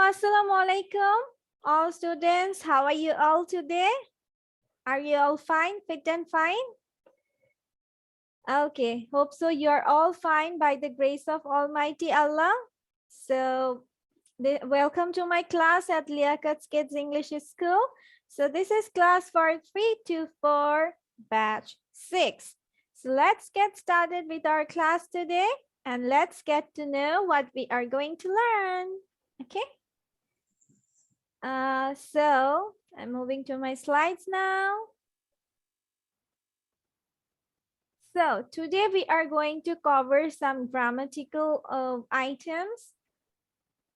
Assalamu alaikum, all students. How are you all today? Are you all fine, fit and fine? Okay, hope so. You're all fine by the grace of Almighty Allah. So, welcome to my class at Liakat's Kids English School. So, this is class for 324, batch 6. So, let's get started with our class today and let's get to know what we are going to learn. Okay. So I'm moving to my slides now. So today we are going to cover some grammatical items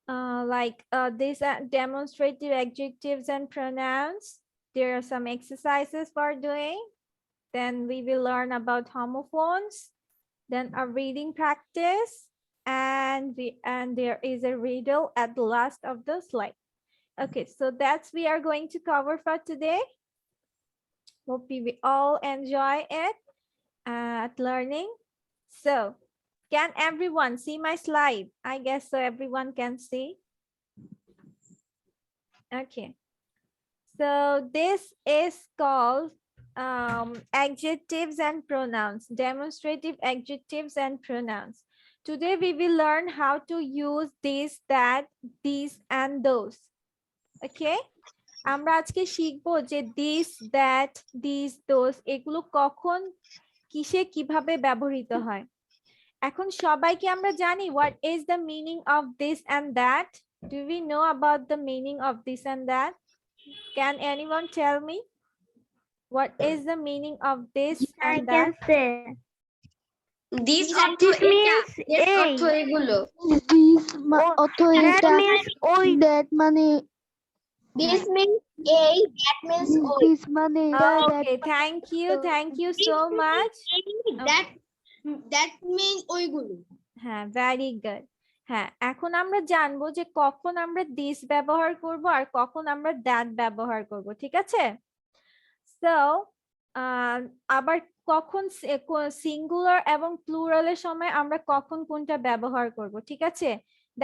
like these demonstrative adjectives and pronouns. There are some exercises for doing. Then we will learn about homophones. Then a reading practice, and there is a riddle at the last of the slide. Okay, so that's we are going to cover for today. Hope we all enjoy it at learning. So, can everyone see my slide? I guess so everyone can see. Okay. So, this is called adjectives and pronouns, demonstrative adjectives and pronouns. Today, we will learn how to use this, that, these, and those. Okay. আমরা আজকে শিখবো যে this, that, these, those এগুলো কখন কিসে কিভাবে ব্যবহৃত হয়। এখন সবাইকে আমরা জানি what is the meaning of this and that? Do we know about the meaning of this and that? Can anyone tell me what is the meaning of this and that? I can say. This means অর্থ এগুলো। That means ওই। That money. This means A, that means O. This money. Okay, thank you so much. That means ওইগুলো। হ্যাঁ, very good. হ্যাঁ, এখন আমরা জানবো যে কখন আমরা this ব্যবহার করব আর কখন আমরা that ব্যবহার করব, ঠিক আছে? So, আবার কখন সিঙ্গুলার এবং প্লুরালের সময় আমরা কখন কোনটা ব্যবহার করব, ঠিক আছে?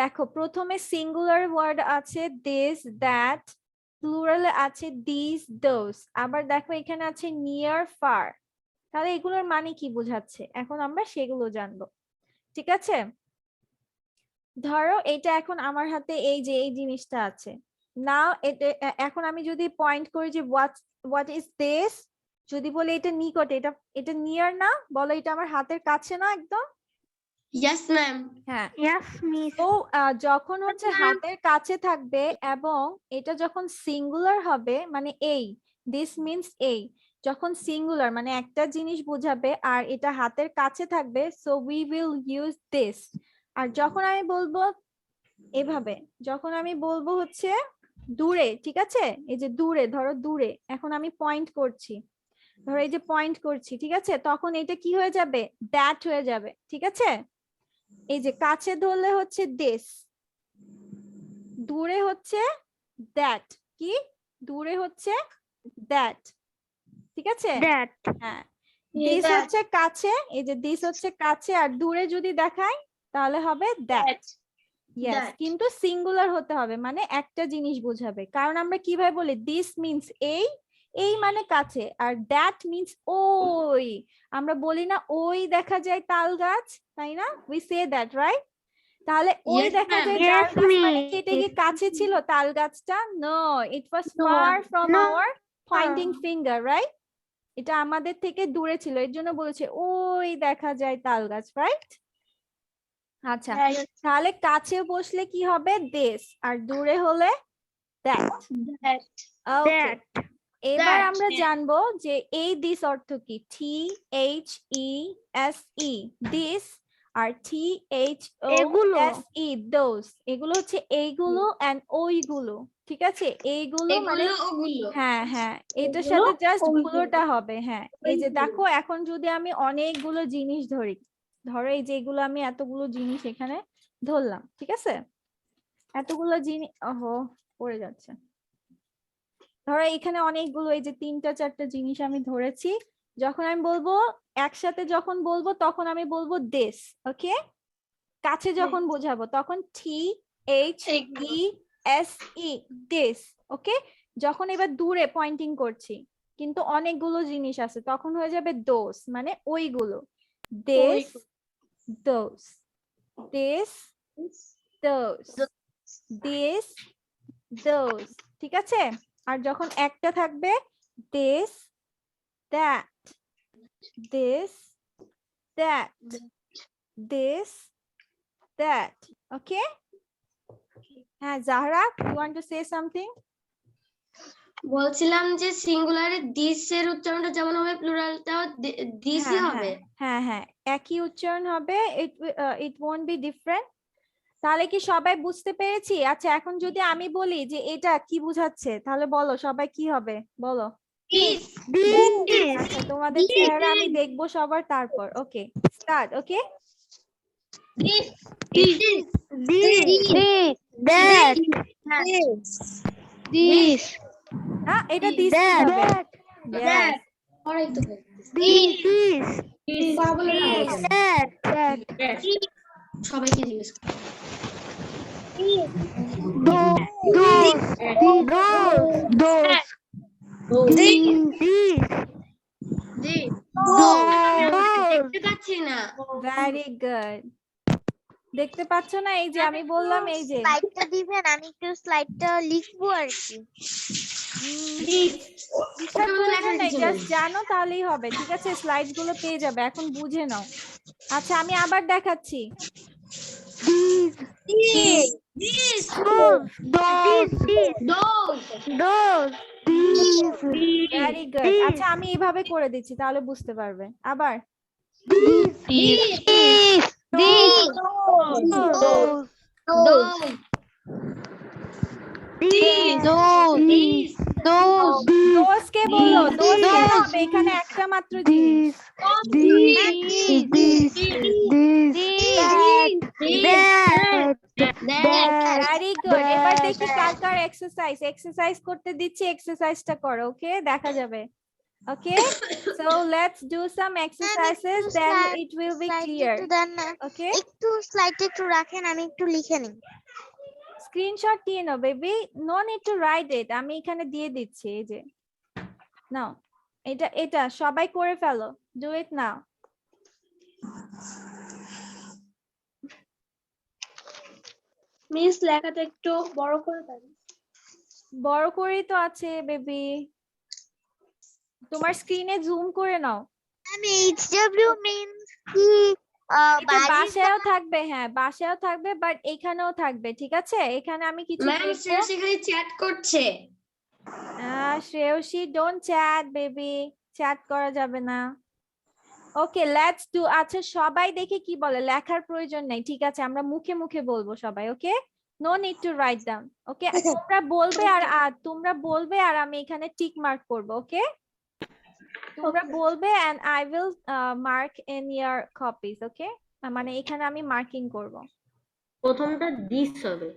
দেখো, প্রথমে সিঙ্গুলার ওয়ার্ড আছে this, that, প্লুরালে আছে these, those, আবার দেখো এখানে আছে near, far। তাহলে এগুলোর মানে কি বোঝাচ্ছে? এখন আমরা সেগুলো জানবো, ঠিক আছে? ধরো এটা এখন আমার হাতে এই যে এই জিনিসটা আছে। নাও এখন আমি যদি পয়েন্ট করি যে what is this, যদি বলি এটা নিকটে, এটা নিয়ার না, বলো এটা আমার হাতের কাছে না একদম? Yes ma'am. হ্যাঁ, Yes, miss. তো যখন হচ্ছে হাতের কাছে থাকবে এবং এটা যখন সিঙ্গুলার হবে মানে এই, this means এই, যখন সিঙ্গুলার মানে একটা জিনিস বোঝাবে আর এটা হাতের কাছে থাকবে, so we will use this। আর যখন আমি বলবো এভাবে, যখন আমি বলবো হচ্ছে দূরে, ঠিক আছে? এই যে দূরে, ধরো দূরে, এখন আমি পয়েন্ট করছি, ধরো এই যে পয়েন্ট করছি, ঠিক আছে? তখন এটা কি হয়ে যাবে? that হয়ে যাবে, ঠিক আছে? এই যে কাছে ধরলে হচ্ছে this, দূরে হচ্ছে that, কি দূরে হচ্ছে that, ঠিক আছে? That. হ্যাঁ, this হচ্ছে কাছে, এই যে this হচ্ছে কাছে, আর দূরে যদি দেখাই তাহলে হবে that। Yes, কিন্তু সিঙ্গুলার হতে হবে, মানে একটা জিনিস বোঝাবে। কারণ আমরা কিভাবে বলি this means এই মানে কাছে, আর that means ওই। আমরা বলি না ওই দেখা যায় তাল গাছ, তাই না? We say that, right? তাহলে ওই Yes, দেখা যায় ma'am. তাল Yes, গাছ মানে miss. কি এটা কি কাছে ছিল তাল গাছটা? No, it was far from No. our pointing finger, right? এটা আমাদের থেকে দূরে ছিল, এর জন্য বলেছে ওই দেখা যায় তাল গাছ, right? আচ্ছা, তাহলে কাছে বসলে কি হবে? this, আর দূরে হলে that। Okay, এবার আমরা জানবো যে এই this অর্থ কি। THESE, this, R THOSE, those, এগুলো হচ্ছে এইগুলো and ওইগুলো, ঠিক আছে? এইগুলো মানে হ্যাঁ হ্যাঁ, এটার সাথে জাস্ট গুলোটা হবে। হ্যাঁ, এই যে দেখো, এখন যদি আমি অনেকগুলো জিনিস ধরি, ধরো এই যে এগুলো আমি এতগুলো জিনিস এখানে ধরলাম, ঠিক আছে? এতগুলো জিনিস, ওহো পড়ে যাচ্ছে। ধরো এখানে অনেকগুলো, এই যে 3টা 4টা জিনিস আমি ধরেছি, যখন আমি বলবো একসাথে, যখন বলবো তখন আমি বলবো this, ওকে? কাছে যখন বোঝাবো তখন THESE, SE this, ওকে? যখন এবার দূরে পয়েন্টিং করছি কিন্তু অনেকগুলো জিনিস আছে তখন হয়ে যাবে those, মানে ওইগুলো। this, those, this, those, this, those, ঠিক আছে? আর যখন একটা থাকবে this, that, this, that, this, that, okay? হ্যাঁ জাহরা, you want to say something? বলছিলাম যে সিঙ্গুলারে দিস এর উচ্চারণটা যেমন হবে প্লুরালটাও দিসই হবে। হ্যাঁ হ্যাঁ একই উচ্চারণ হবে, it won't be different. তাহলে কি সবাই বুঝতে পেরেছি? আচ্ছা এখন যদি আমি বলি যে এটা কি বোঝাচ্ছে তাহলে বলো সবাই কি হবে বলো। আচ্ছা তোমাদের চেহারা আমি দেখবো সবার, তারপর ওকে স্টার্ট। ওকে হ্যাঁ এটা দিস হবে। Yes. সবাইকে জিজ্ঞেস দেখতে পাচ্ছি না। ভেরি গুড, দেখতে পাচ্ছ না? এই যে আমি বললাম এই যে স্লাইডটা দিবেন, আমি একটু স্লাইডটা লিখবো আর কি। জাস্ট জানো তাহলেই হবে, ঠিক আছে? স্লাইড গুলো পেয়ে যাবে, এখন বুঝে নাও। আচ্ছা আমি আবার দেখাচ্ছি। ভেরি গুড, আচ্ছা আমি এইভাবে করে দিচ্ছি তাহলে বুঝতে পারবে। আবার দোষ কে বলো, দোষ কে হবে? এখানে একটা মাত্র জিনিস। ভেরি গুড, এবার দেখি কার কার এক্সারসাইজ করতে দিচ্ছি, এক্সারসাইজটা করো। ওকে দেখা যাবে। Okay, so let's do some exercises, then it will be clear. Okay, একটু স্লাইডটা একটু রাখেন, আমি একটু লিখে নিই। স্ক্রিনশট নিয়ে নাও baby, no need to write it, আমি এখানে দিয়ে দিচ্ছি। এই যে নাও, এটা সবাই করে ফেলো, ডু ইট নাও। মিস লেখাটা একটু বড় করে দেন। বড় করেই তো আছে বেবি, তোমার স্ক্রিনে জুম করে নাও। আমি HW means কি এটা বাসায়ও থাকবে, হ্যাঁ বাসায়ও থাকবে, বাট এখানেও থাকবে, ঠিক আছে? এখানে আমি কিছু ম্যাম সেখানে চ্যাট করছে। Shreyashi don't chat baby, chat করা যাবে না। Okay let's do. আচ্ছা সবাই দেখে কি বলে, লেখার প্রয়োজন নেই, ঠিক আছে? আমরা মুখে মুখে বলবো সবাই। Okay, no need to write down. Okay তোমরা বলবে আর আমি এখানে টিক মার্ক করব। ওকে তোমরা বলবে and I will mark in your copies. Okay মানে এখানে আমি মার্কিং করব। প্রথমটা দিস হবে।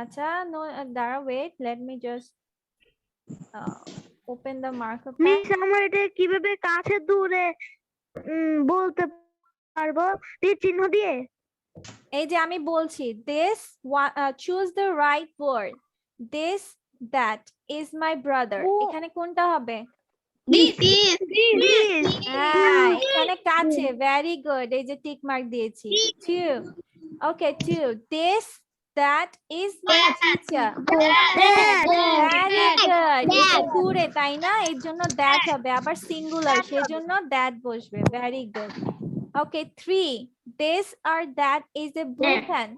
আচ্ছা নো দাঁড়া, wait, let me just open the markup. Miss আমরা এটা কিভাবে কাছে দূরে বলতে পারবো? তীর চিহ্ন দিয়ে। এই যে আমি বলছি this choose the right word, this that is my brother, এখানে কোনটা হবে? হ্যাঁ এখানে কাছে, ভেরি গুড, এই যে টিক মার্ক দিয়েছি। two, okay two, this that is my teacher, very good, এটা দূরে তাই না, এর জন্য that হবে, আবার সিঙ্গুলার সেজন্য that বসবে, very good. Okay, 3. This or that is a blue pen.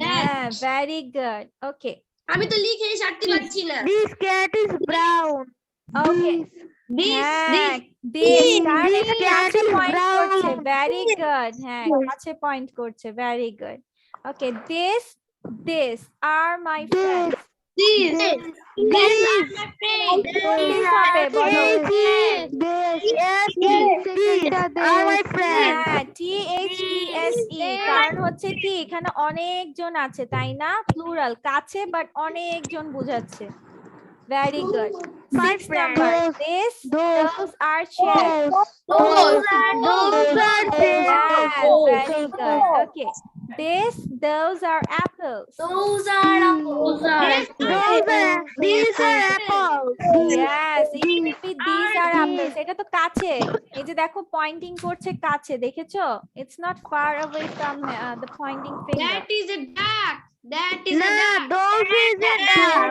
Yeah, very good. Okay. আমি তো লিখে সারতে পারছি না। This cat is brown. Okay. হ্যাঁ, this কারণ এখানে কাছে পয়েন্ট করছে, very good. হ্যাঁ, কাছে পয়েন্ট করছে, very good. Okay, this are my friends. This হবে বলো। THESE কারণ হচ্ছে কি এখানে অনেকজন আছে তাই না, প্লুরাল, কাছে বাট অনেকজন বোঝাচ্ছে। Very good. 6 number, those are chairs. very good. Okay. This, those are apples. Those are apples. These are apples. Yes, it should be these are apples. এটা তো কাছে। এই যে দেখো পয়েন্টিং করছে কাছে, দেখেছো? It's not far away from the pointing finger. That is a duck. That is a No, duck. those is a duck.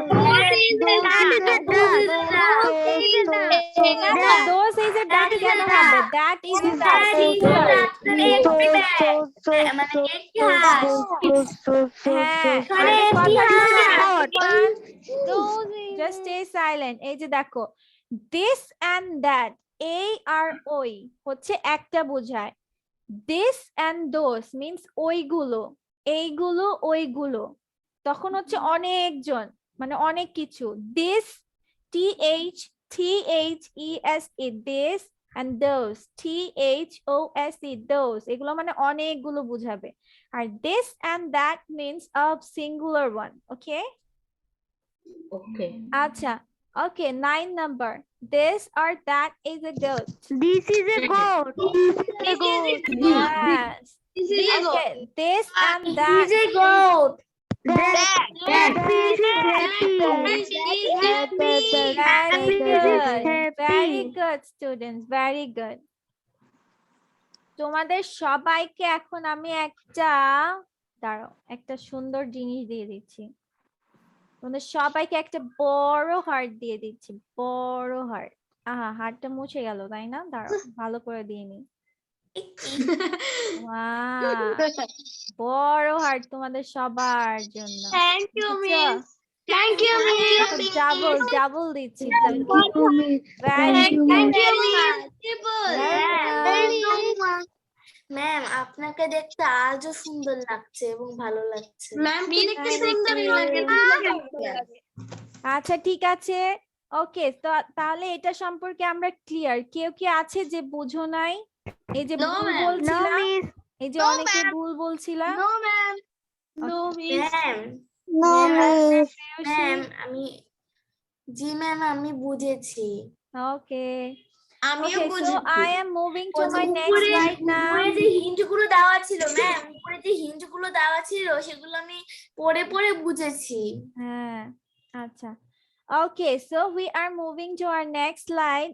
না, those is a duck কেন হবে? That is a duck. হ্যাঁ, just stay silent. এই যে দেখো, this and that, এই আর ওই হচ্ছে একটা বোঝায়। This and those means ওইগুলো, এইগুলো, ওইগুলো, তখন হচ্ছে অনেকজন, মানে অনেক কিছু। This, THESE, this, and those, THOSE, those, এগুলো মানে অনেকগুলো বুঝাবে। আর this and that means a singular one. Okay? Okay. আচ্ছা, okay, 9 number. This or that is a goat. This is a goat. Yes. Okay, this and that. a goat. That fish is happy. Very good. Happy. Very good, students. Very good. তোমাদের সবাইকে এখন আমি দাঁড়াও, একটা সুন্দর জিনিস দিয়ে দিচ্ছি। তোমাদের সবাইকে একটা বড় হার্ট দিয়ে দিচ্ছি, বড় হার্ট। আহা, হার্টটা মুছে গেল, তাই না? দাঁড়াও, ভালো করে দিয়ে নি। বড় হার্ট তোমাদের সবার জন্য। Thank you, বুঝছো? miss. Thank you, miss. Double দিচ্ছি। Thank you, miss. ম্যাম আপনাকে দেখতে আজও সুন্দর লাগছে এবং ভালো লাগছে। ম্যাম কি দেখতে সুন্দর লাগে? আচ্ছা, ঠিক আছে। ওকে, তো তাহলে এটা সম্পর্কে আমরা ক্লিয়ার। কেউ কি আছে যে বুঝো নাই? এই যে No, ভুল ma'am. বলছিলাম, miss. এই যে No, অনেকে ma'am. ভুল বলছিলাম। No, ma'am. No, miss. Ma'am ma'am আমি বুঝেছি। ওকে, আমিও okay, so বুঝেছি। I am moving to ওই যে my next উপরে slide now. উপরে যে হিন্টগুলো দেওয়া ছিল ম্যাম, উপরে যে হিন্টগুলো দেওয়া ছিল সেগুলো আমি পড়ে পড়ে বুঝেছি। হ্যাঁ, আচ্ছা। Okay, so we are moving to our next slide.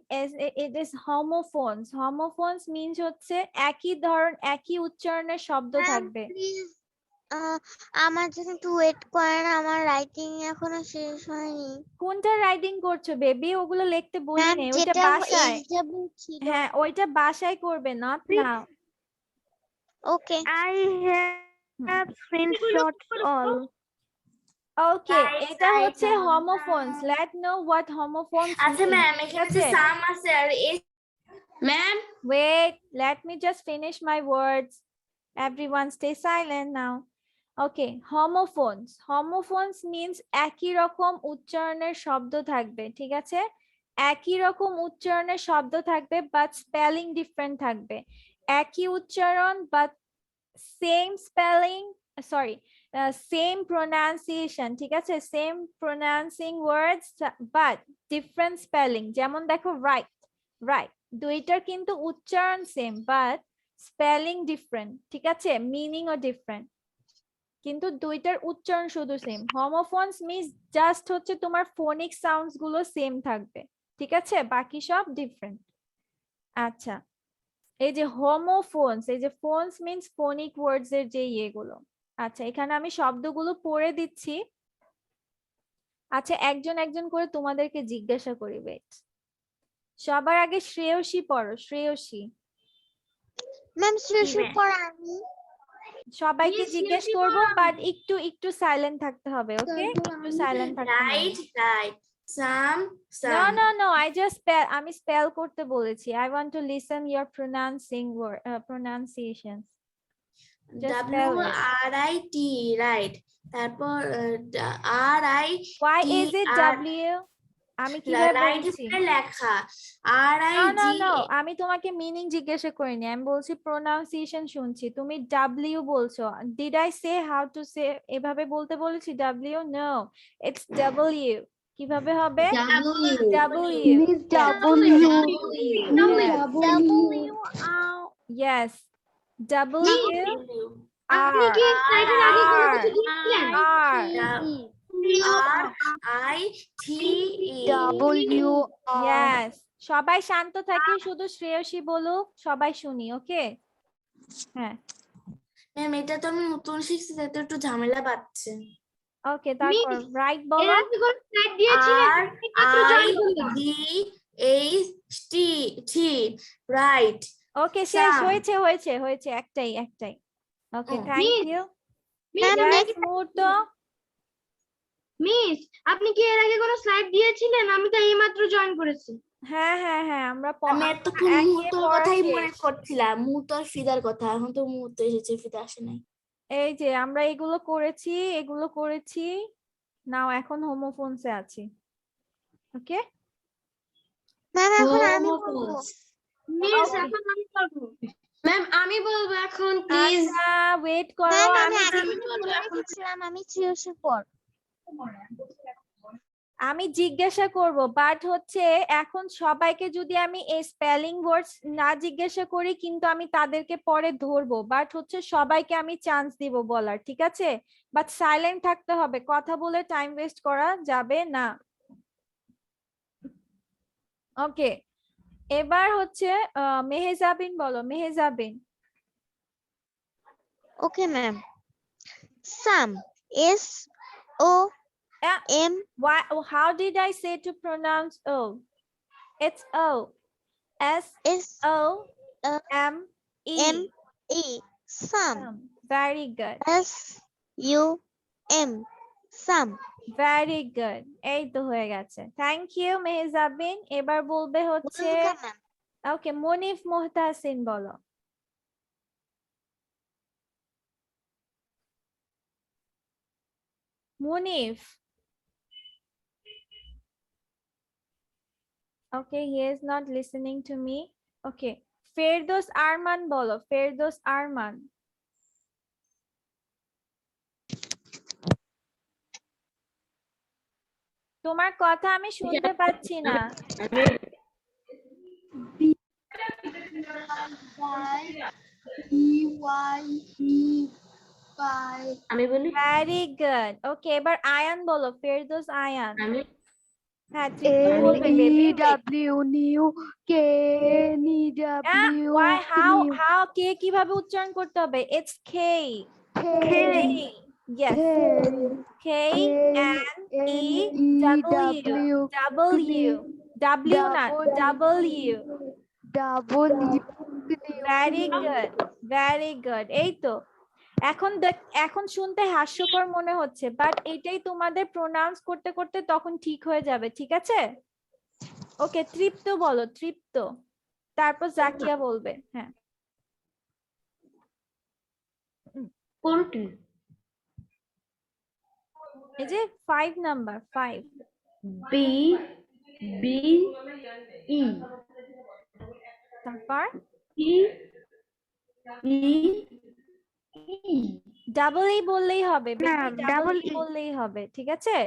It is homophones. Homophones means হচ্ছে একই উচ্চারণের শব্দ থাকবে। আমার জন্য একটু ওয়েট করেন, আমার রাইটিং এখনো শেষ হয়নি। কোনটা রাইটিং করছো বেবি? ওগুলো লিখতে বলি ম্যাম নেই, ওইটা যেটা বাসায়। HW ছিল। হ্যাঁ, ওইটা বাসায় করবে, not now. Okay, I have screenshots all. Okay, Right, এটা right, হচ্ছে ma'am. homophones. Let know what homophones আচ্ছা mean. ম্যাম, এখানে যে আছে? সাম আছে আর Ma'am, Wait, let me just finish my words. Everyone stay silent now. Okay, homophones. Homophones means একই রকম উচ্চারণের শব্দ থাকবে, ঠিক আছে? একই রকম উচ্চারণের শব্দ থাকবে, but spelling different থাকবে। একই উচ্চারণ but same spelling, same pronunciation, ঠিক আছে? Same pronouncing words but different spelling. যেমন দেখো right, দুইটার কিন্তু উচ্চারণ সেম বাট স্পেলিং ডিফারেন্ট, ঠিক আছে? মিনিংও ডিফারেন্ট, কিন্তু দুইটার উচ্চারণ শুধু সেম। হোমোফোনস মিন্স জাস্ট হচ্ছে তোমার ফোনিক সাউন্ডস গুলো সেম থাকবে, ঠিক আছে? বাকি সব ডিফারেন্ট। আচ্ছা, এই যে হোমোফোনস, এই যে ফোনস মিন্স ফোনিক ওয়ার্ডস এর যে ইয়েগুলো। আচ্ছা, এখানে আমি শব্দগুলো পড়ে দিচ্ছি। আচ্ছা, একজন একজন করে তোমাদেরকে জিজ্ঞাসা করি। ওয়েট, সবার আগে শ্রেয়সী পড়ো। শ্রেয়সী, ম্যাম শেষ পড়া আমি। সবাইকে জিজ্ঞেস করব বাট একটু সাইলেন্ট থাকতে হবে, ওকে? একটু সাইলেন্ট থাকতে হবে। Write some no I just আমি স্পেল করতে বলেছি। I want to listen your pronunciations. WRIT write, তারপর RI Why is it W? আমি কিভাবে রাইট বলছি? লেখা No, আমি তোমাকে মিনিং জিজ্ঞাসা করিনি, আমি বলছি প্রনাউন্সিয়েশন শুনছি। তুমি W বলছো। Did I say how to say এভাবে বলতে বলেছি W? No, it's W। কিভাবে হবে? W। Yes, W আপনি কি R স্লাইডের আগে কোনো R কিছু দিয়েছিলেন? R RITE Yes. সবাই শান্ত থাকি, শুধু শ্রেয়সী বলুক, সবাই শুনি, ওকে? হ্যাঁ, ম্যাম এটা তো আমি নতুন শিখছি তাই তো একটু ঝামেলা পাচ্ছে। ওকে, তারপর রাইট এর বলো। আগে কোনো স্লাইড দিয়েছিলেন? একটু জয়েন করলাম। RIDHT right. ওকে, শেষ Sam. হয়েছে একটাই। Okay, Oh. Thank you. Ma'am, Yes, মুহূর্ত। মিস, আপনি কি এর আগে কোনো স্লাইড দিয়েছিলেন? আমি তো এইমাত্র জয়েন করেছি। হ্যাঁ, আমরা আমি এতক্ষণ একে মুহূর্তের পড়া কথাই মনে শেষ। করছিলাম, মুহূর্ত আর ফিদার কথা। এখন তো মুহূর্ত এসেছে, ফিদা আসে নাই। এই যে আমরা এগুলো করেছি নাও, এখন হোমোফোনসে আছি, ওকে? ম্যাম এখন আমি বলবো। Miss, Okay. এখন আমি বলবো। ম্যাম, আমি বলবো এখন প্লিজ। আচ্ছা, ওয়েট করো, ম্যাম আমি আমি আগে আমি থেকে বলবো বলে এখন। রেখেছিলাম আমি শ্রেয়সীর পর। আমি জিজ্ঞাসা করব, বাট হচ্ছে এখন সবাইকে যদি আমি এই স্পেলিং ওয়ার্ডস না জিজ্ঞাসা করি, কিন্তু আমি তাদেরকে পরে ধরবো, বাট হচ্ছে সবাইকে আমি চান্স দিব বলার, ঠিক আছে? বাট সাইলেন্ট থাকতে হবে, কথা বলে টাইম ওয়েস্ট করা যাবে না, ওকে? এবার হচ্ছে মেহেজাবিন বলো, Mehejabin. Okay ma'am. Some SOM Why? How did I say to pronounce O? It's O. SOME. Some Very good. SUM some. Very good, এই তো হয়ে গেছে, থ্যাংক ইউ মেহজাবিন। এবার বলবে হচ্ছে ম্যাম ওকে, মনিফ মুহতাসিন বলো। Munif, okay, he is not listening to me. Okay, Ferdous Arman বলো, ফেরদৌস আরমান। তোমার কথা আমি শুনতে পাচ্ছি না। আমি বলি, ভেরি গুড, ওকে, এবার আয়ান বলো, ফেরদৌস আয়ান। আমি হ্যাঁ, তৃপ্ত বলবে, বেবি। Why? How? কে কিভাবে উচ্চারণ করতে হবে? It's K. Yes. K N E W. W না, W. Very good. এই তো। এখন শুনতে হাস্যকর মনে হচ্ছে, বাট এটাই তোমাদের প্রোনাউন্স করতে করতে তখন ঠিক হয়ে যাবে, ঠিক আছে? ওকে, তৃপ্ত বলো, তৃপ্ত। তারপর জাকিয়া বলবে, হ্যাঁ। কোনটি? এই যে 5 নাম্বার, 5। BE তারপর E ডাবল ই বললেই হবে, বেবি, Ma'am, ডাবল double ই E. বললেই হবে, ঠিক আছে?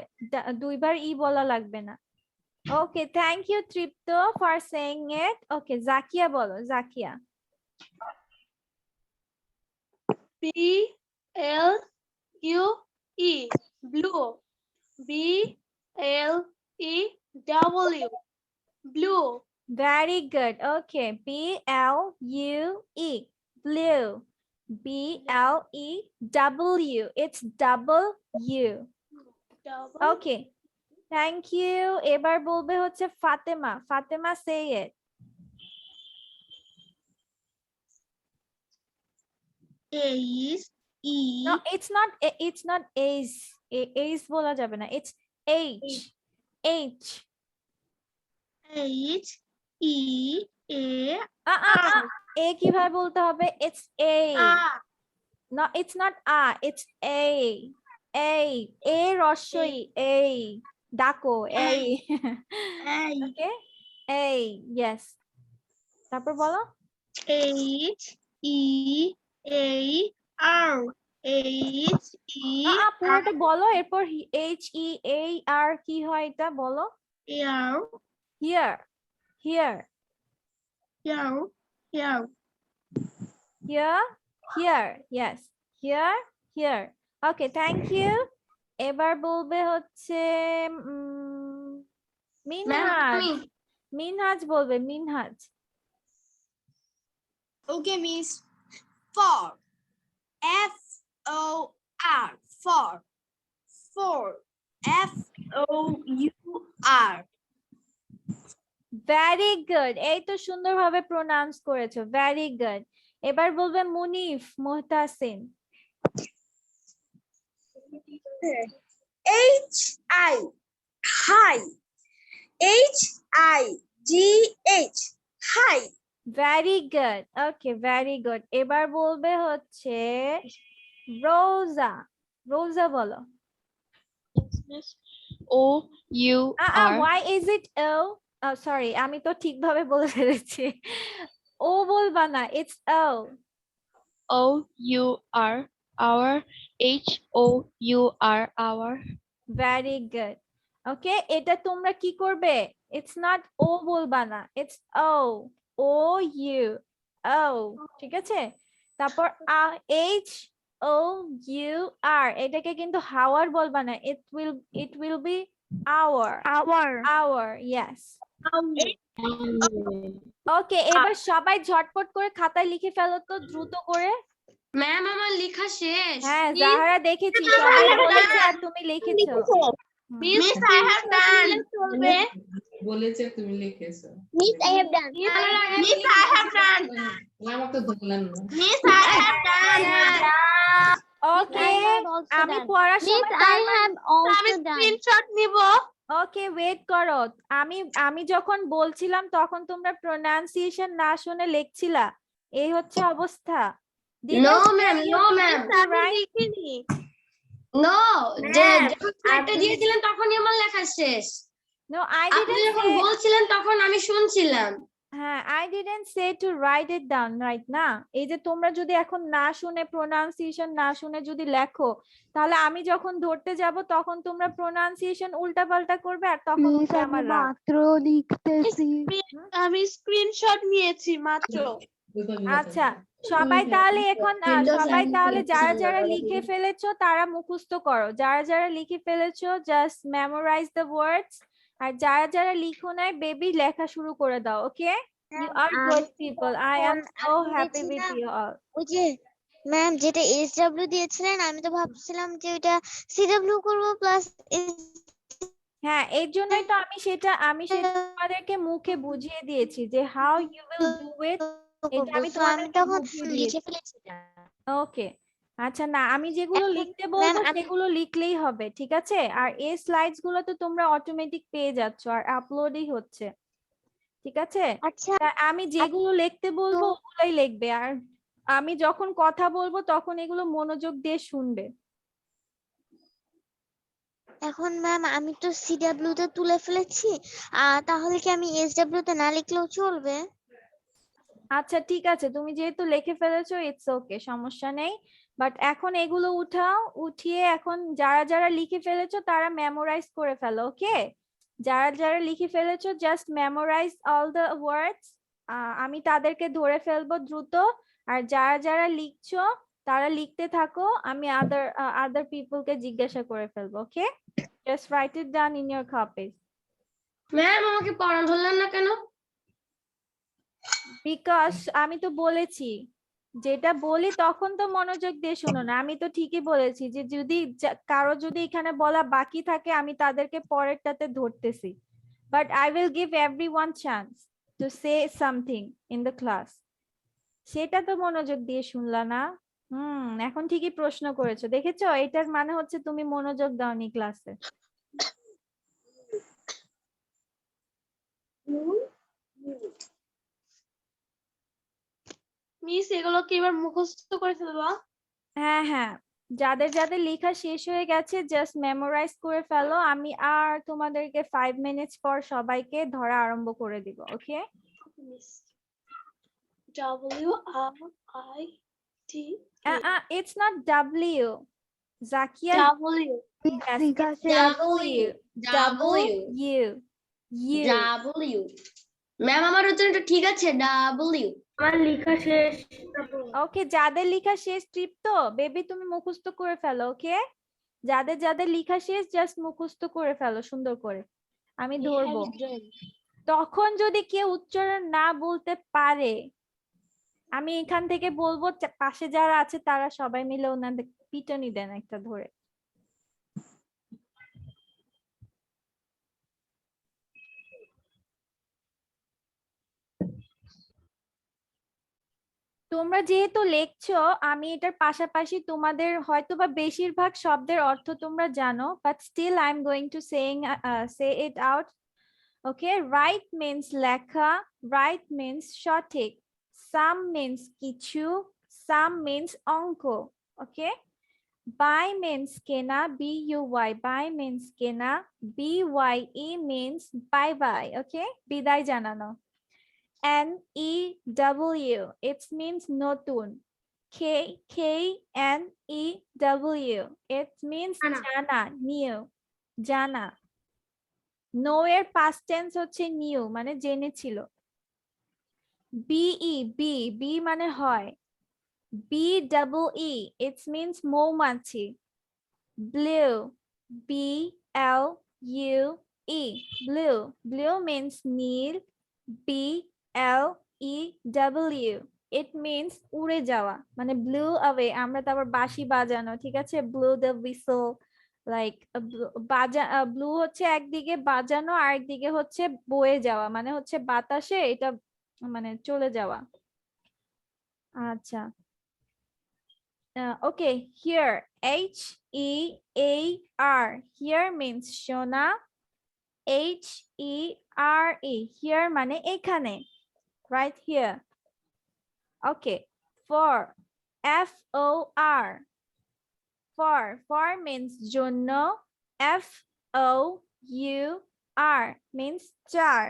দুইবার ই বলা লাগবে না। ওকে, থ্যাংক ইউ তৃপ্ত ফর সেইং ইট। ওকে, জাকিয়া বলো, Zakia. BLUE blue BLEW blue Very good. Okay, BLUE, blue. BLEW, it's double U. double Okay, thank you. এবার বলবে হচ্ছে Fatema, Fatema, say it. No, it's not ace. Ace বলা যাবে না, it's H. A কিভাবে বলতে হবে? It's A. No, it's not A, it's A. A রস্বই, A. ডাকো, A. Okay? A, yes. তারপর বলো। পুরোটা বলো, এরপর HEAR কি হয় এটা বলো। Here. Here. Here, yes. Here, here. Okay, thank you. এবার বলবে হচ্ছে ম্যাম মিনহাজ। আমি মিনহাজ বলবে, Minhaj. Okay, Miss. For. F-O-R. For. For. F-O-U-R. Very good, এই তো সুন্দরভাবে প্রোনাউন্স করেছো, ভেরি গুড। এবার বলবে Munif Muhtasin. H-I. Hi. H-I-G-H. Hi. Very good, okay, very good. এবার বলবে হচ্ছে রোজা। রোজা বলো। O-U-R. why is it o? Sorry, আমি তো ঠিকভাবে বলে ফেলেছি। ও বলবা না, it's o. O-U-R. Our. H-O-U-R. Our. Very good. Okay, এটা তোমরা কি করবে? It's not o বলবা না, it's o. O U O, ঠিক আছে? তারপর H O U R, এটাকে কিন্তু হাওয়ার বলবা না, it will be our. Our, yes. ওকে, এবার সবাই ঝটপট করে খাতায় লিখে ফেলো তো, দ্রুত করে। ম্যাম আমার লেখা শেষ। হ্যাঁ, জাহারা দেখেছি সবাই বলেছে আর তুমি লিখেছো। Miss, I have done. চলবে। বলেছে তুমি লিখেছো। Miss, I have done. Miss, I have done. আমাকে ধরলেন না। Miss, I have done. Okay, I have also আমি done. পড়ার Miss, সময় I have আমি also done. স্ক্রিনশট নিব। ওকে, ওয়েট করো। আমি যখন বলছিলাম তখন তোমরা প্রোনাউন্সিয়েশন না শুনে লিখছিলা, এই হচ্ছে অবস্থা। No, ma'am, no, ma'am. আমি লিখিনি। নো, যে Ma'am, যখন স্যারটা দিয়েছিলেন তখনই আমার লেখা শেষ। নো, আই আপনি ডিডন্ট যখন সে। বলছিলেন তখন আমি শুনছিলাম। হ্যাঁ, I didn't say to write it down, right না? এই যে তোমরা যদি এখন না শুনে, প্রোনাউন্সিয়েশন না শুনে যদি লেখো, তাহলে আমি যখন ধরতে যাব তখন তোমরা প্রোনাউন্সিয়েশন উল্টাপাল্টা করবে আর তখন হচ্ছে আমার রাগ। আমি স্ক্রিনশট নিয়েছি মাত্র। আচ্ছা, সবাই তাহলে এখন সবাই তাহলে যারা যারা লিখে ফেলেছো তারা মুখস্থ করো, যারা যারা লিখে ফেলেছো জাস্ট মেমোরাইজ দ্য ওয়ার্ডস, আর যারা যারা লিখো নাই বেবি লেখা শুরু করে দাও। Okay, you are good people, I am so happy with you all. ওই যে ম্যাম যেটা SW দিয়েছিলেন, আমি তো ভাবছিলাম যে ওইটা CW করব প্লাস হ্যাঁ, এর জন্যই তো আমি সেটা তোমাদেরকে মুখে বুঝিয়ে দিয়েছি যে how you will do it, এটা আমি আমি তোমাদেরকে তখন বুঝিয়ে লিখে দিয়েছি। ফেলেছি। ওকে, আচ্ছা, না আমি যেগুলো এখন লিখতে ma'am, বলবো আমি- সেগুলো লিখলেই হবে, ঠিক আছে? আর এই স্লাইডস গুলো তো তোমরা অটোমেটিক পেয়ে যাচ্ছ আর আপলোডই হচ্ছে, ঠিক আছে? আচ্ছা, তা আমি যেগুলো লিখতে বলবো ওগুলোই লিখবে, আর আমি যখন কথা বলবো তখন এগুলো মনোযোগ দিয়ে শুনবে। এখন ম্যাম আমি তো CW তে তুলে ফেলেছি, তাহলে কি আমি SW তে না লিখলেও চলবে? আচ্ছা, ঠিক আছে, তুমি যেহেতু লিখে ফেলেছো ইটস ওকে, সমস্যা নেই। বাট এখন এগুলো উঠাও, উঠিয়ে এখন যারা যারা লিখে ফেলেছো তারা মেমোরাইজ করে ফেলো। ওকে, যারা যারা লিখে ফেলেছো just memorize all the words, আমি তাদেরকে ধরে ফেলবো দ্রুত। আর যারা যারা লিখছো তারা লিখতে থাকো, আমি আদার পিপলকে জিজ্ঞাসা করে ফেলবো। Okay, just write it down in your copies. Ma'am আমাকে পড়া ধরলেন না কেন? বিকজ আমি তো বলেছি, যেটা বলি তখন তো মনোযোগ দিয়ে শোনো না। আমি তো ঠিকই বলেছি যে যদি কারো যদি এখানে বলা বাকি থাকে আমি তাদেরকে পরেরটাতে ধরতেছি, but I will give everyone chance to say something in the class. সেটা তো মনোযোগ দিয়ে শুনলা না। এখন ঠিকই প্রশ্ন করেছো, দেখেছো? এটার মানে হচ্ছে তুমি মনোযোগ দাওনি ক্লাসে। মিস এগুলো কি এবার মুখস্থ করে ফেলবা? হ্যাঁ হ্যাঁ, যাদের যাদের লেখা শেষ হয়ে গেছে জাস্ট মেমোরাইজ করে ফেলো। আমি আর তোমাদেরকে 5 মিনিটস পর সবাইকে ধরা আরম্ভ করে দিব। Okay, miss WRIT it's not W, Zakia. W you W. Ma'am আমার উচ্চারণটা ঠিক আছে? ডাব্লিউ। আমার লেখা শেষ। ওকে, যাদের লেখা শেষ তৃপ্ত বেবি তুমি মুখস্থ করে ফেলো। ওকে, যাদের যাদের লেখা শেষ জাস্ট মুখস্থ করে ফেলো সুন্দর করে, আমি ধরবো। তখন যদি কেউ উচ্চারণ না বলতে পারে, আমি এখান থেকে বলবো পাশে যারা আছে তারা সবাই মিলে ওনাদের পিটনি দেন একটা ধরে। তোমরা যেহেতু লিখছো, আমি এটার পাশাপাশি তোমাদের হয়তোবা বেশিরভাগ শব্দের অর্থ তোমরা জানো, but still I am going to say it out. Okay, right means লেখা, রাইট মিন্স সঠিক, সাম মিন্স কিছু, সাম মিন্স অঙ্ক। ওকে, buy means কেনা, buy, buy means কেনা, bye means bye bye. ওকে, বিদায় জানানো। NEW, it means নতুন। KNEW, it means জানা, new, জানা। know এর past tense হচ্ছে new, মানে জেনেছিল। BE মানে হয়। BEE, it means মৌমাছি। blue, BLUE, blue, blue means Neil. BLEW, it means উড়ে যাওয়া, মানে blew away। আমরা তারপর বাঁশি বাজানো, ঠিক আছে, blew the whistle, like blue হচ্ছে একদিকে বাজানো আর একদিকে হচ্ছে বয়ে যাওয়া, মানে হচ্ছে বাতাসে এটা মানে চলে যাওয়া। আচ্ছা, okay, here, HEAR, here means শোনা। HERE, here মানে এখানে, right here. Okay, for, FOR, for means জন্য। FOUR means চার।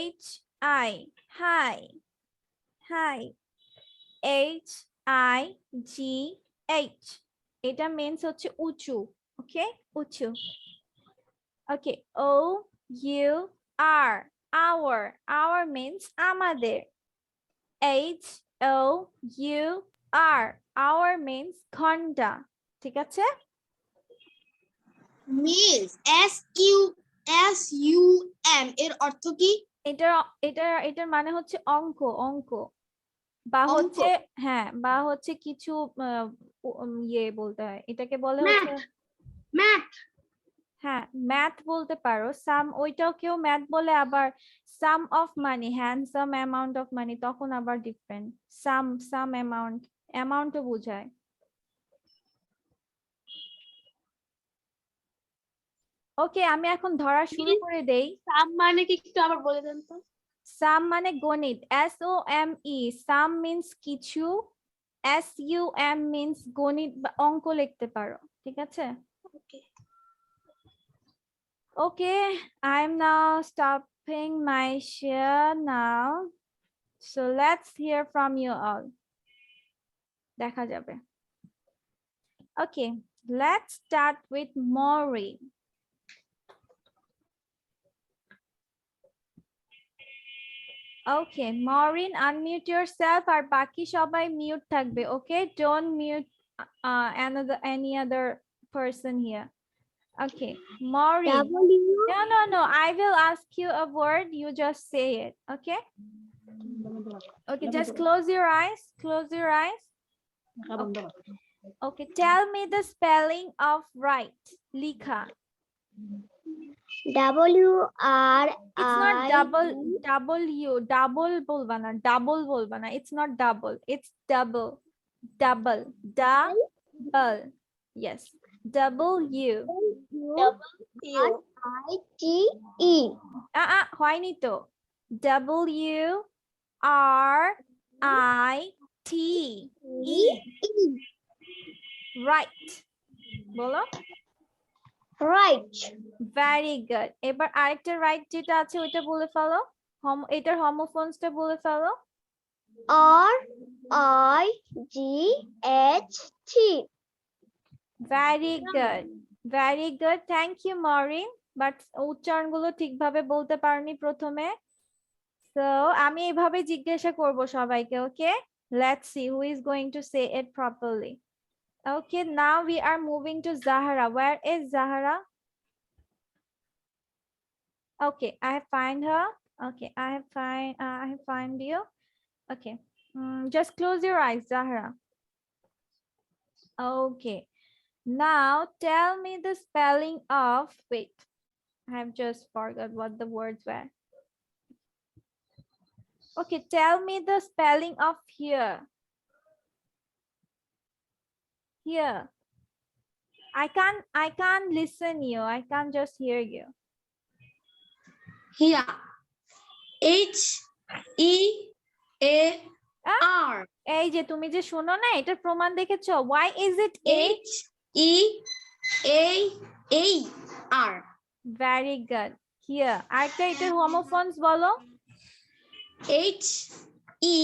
HI, hi, hi, HIGH, এটা means হচ্ছে উঁচু। ওকে, উঁচু। Okay, OUR, our means আমাদের। HOUR, our means ঘন্টা, ঠিক আছে। মিস SUM এর অর্থ কি? এটার মানে হচ্ছে অঙ্ক, অঙ্ক বা হচ্ছে, হ্যাঁ, বা হচ্ছে কিছু ইয়ে বলতে হয়, এটাকে বলে হচ্ছে ম্যাথ। হ্যাঁ, ম্যাথ বলতে পারো। সাম, ওইটাও কেউ ম্যাথ বলে। আবার sum of money, handsome amount of money, তখন আবার ডিফারেন্ট। সাম অ্যামাউন্টও বোঝায়। ওকে, আমি এখন ধরা শুরু করে দেই। সাম মানে কি একটু আবার বলে দেন তো? সাম মানে গণিত, SOME, সাম মিন্স কিছু, SUM মিন্স গণিত বা অঙ্ক লিখতে পারো, ঠিক আছে। Okay. Okay, I'm now stopping my share now. So let's hear from you all. দেখা যাবে। Okay, let's start with Maureen. Okay, Maureen, unmute yourself আর বাকি সবাই mute থাকবে। Okay, don't mute any other person here. Okay, Maureen. No, I will ask you a word, you just say it. Okay, okay, just close your eyes, close your eyes. Okay, tell me the spelling of right. Likha. WRI. It's not W, double bolba na, double bolba na. It's not double, it's double, double, yes, W. WRITE. হয়নি তো, WRITE, right, বলো। Right. Very good. এবার আরেকটা right যেটা আছে ওইটা বলে ফেলো, এটার হোমোফোনসটা বলে ফেলো। RIGHT. Very good, very good, thank you Morin. But উচ্চারণগুলো ঠিকভাবে বলতে পারোনি প্রথমে। So আমি এভাবে জিজ্ঞাসা করব সবাইকে, okay? Let's see who is going to say it properly. Okay, now we are moving to Zahara. Where is Zahara? Okay, I have find her. Okay, I have find you. Okay, just close your eyes, Zahara. Okay, now tell me the spelling of, wait, I have just forgot what the words were. Okay, tell me the spelling of here. Here. I can't listen you. I can't just hear you. Here. H-E-A-R. এই যে তুমি যে শোনো না, এটার প্রমাণ দেখেছো? Why is it H? H-E-A-A-R. Very good. Here. আরেকটা এটার homophones বলো। H-E-R-E.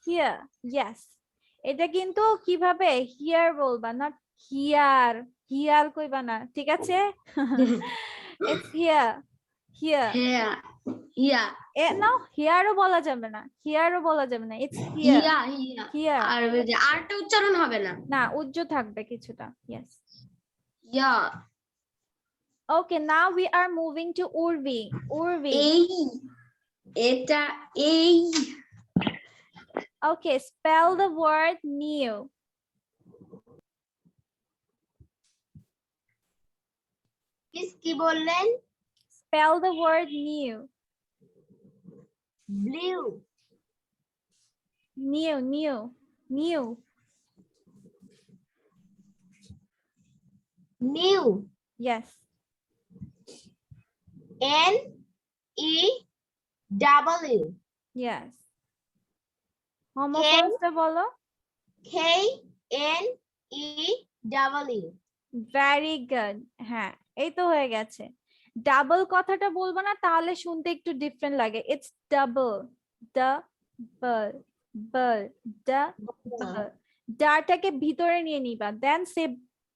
Here. Yes. এটা কিন্তু কিভাবে here বলবা, not here. Here কইবা না, ঠিক আছে? It's here. Here. Here. Here. No, here ও বলা যাবে না, here ও বলা যাবে না, it's here. Here. আর আরটা উচ্চারণ হবে না। না, উজ্জ থাকবে কিছুটা। Yes. Yeah. Okay, now we are moving to Urvi. Urvi. এটা এই। Okay, spell the word new. Miss কি বললেন? Spell the word new. Blue. New, new, new. New. Yes. N-E-W. Yes. Homophones টা বলো। K-N-E-W. Very good. হ্যাঁ, এই তো হয়ে গেছে। ডাবল কথাটা বলবো না, তাহলে শুনতে একটু ডিফারেন্ট লাগে। It's double. Double. Double. ডাটাকে ভিতরে নিয়ে নিবা, then say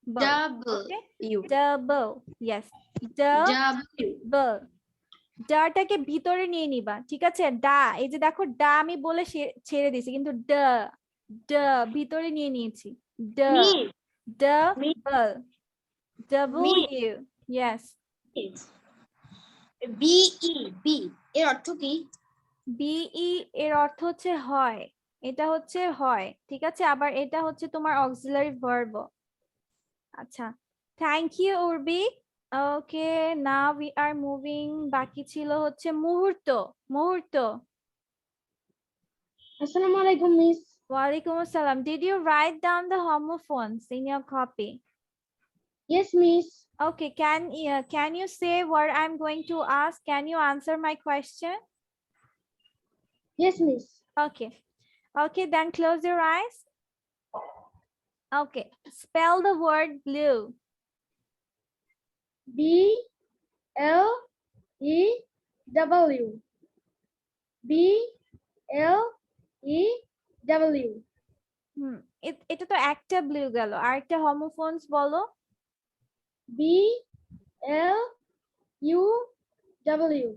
Double. Okay? You. Double. Yes. Double. ডাটাকে ভিতরে নিয়ে নিবা, ঠিক আছে? ডা, এই যে দেখো ডা আমি বলে ছেড়ে দিছি, কিন্তু ড ড ভিতরে নিয়ে নিয়েছি। ড double. W. Yes. B-E. B এর অর্থ কি? BE এর অর্থ হচ্ছে হয়, এটা হচ্ছে হয়, ঠিক আছে? আবার এটা হচ্ছে তোমার অক্সিলারি ভার্ব। আচ্ছা, thank you Urbi. Okay, now we are moving, বাকি ছিল হচ্ছে মুহূর্ত। মুহূর্ত। আসসালামু আলাইকুম মিস। ওয়ালাইকুম আসসালাম। Did you write down the homophones in your copy? Yes miss. Okay, can you say what I'm going to ask? Can you answer my question? Yes miss. Okay. Okay, then close your eyes. Okay, spell the word blue. B-L-E-W. B-L-E-W. এটা তো একটা blue গেল, আরেকটা homophones বলো। B-L-U-W.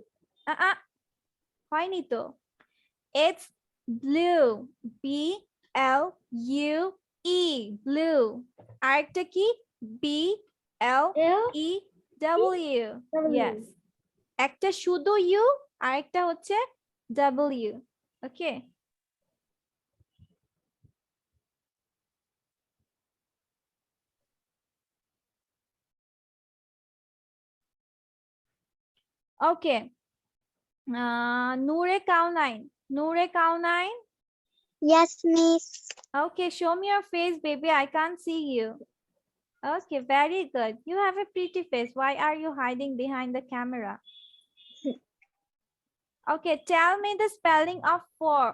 হয়নি তো। It's blue. B-L-U-E. blue. আরেকটা কি? B-L-E-W. Yes. একটা শুধু U, আরেকটা হচ্ছে W. Okay. Okay. Noore Kaunine. Noore Kaunine. Yes, miss. Okay, show me your face, baby. I can't see you. Okay, very good. You have a pretty face. Why are you hiding behind the camera? Okay, tell me the spelling of four.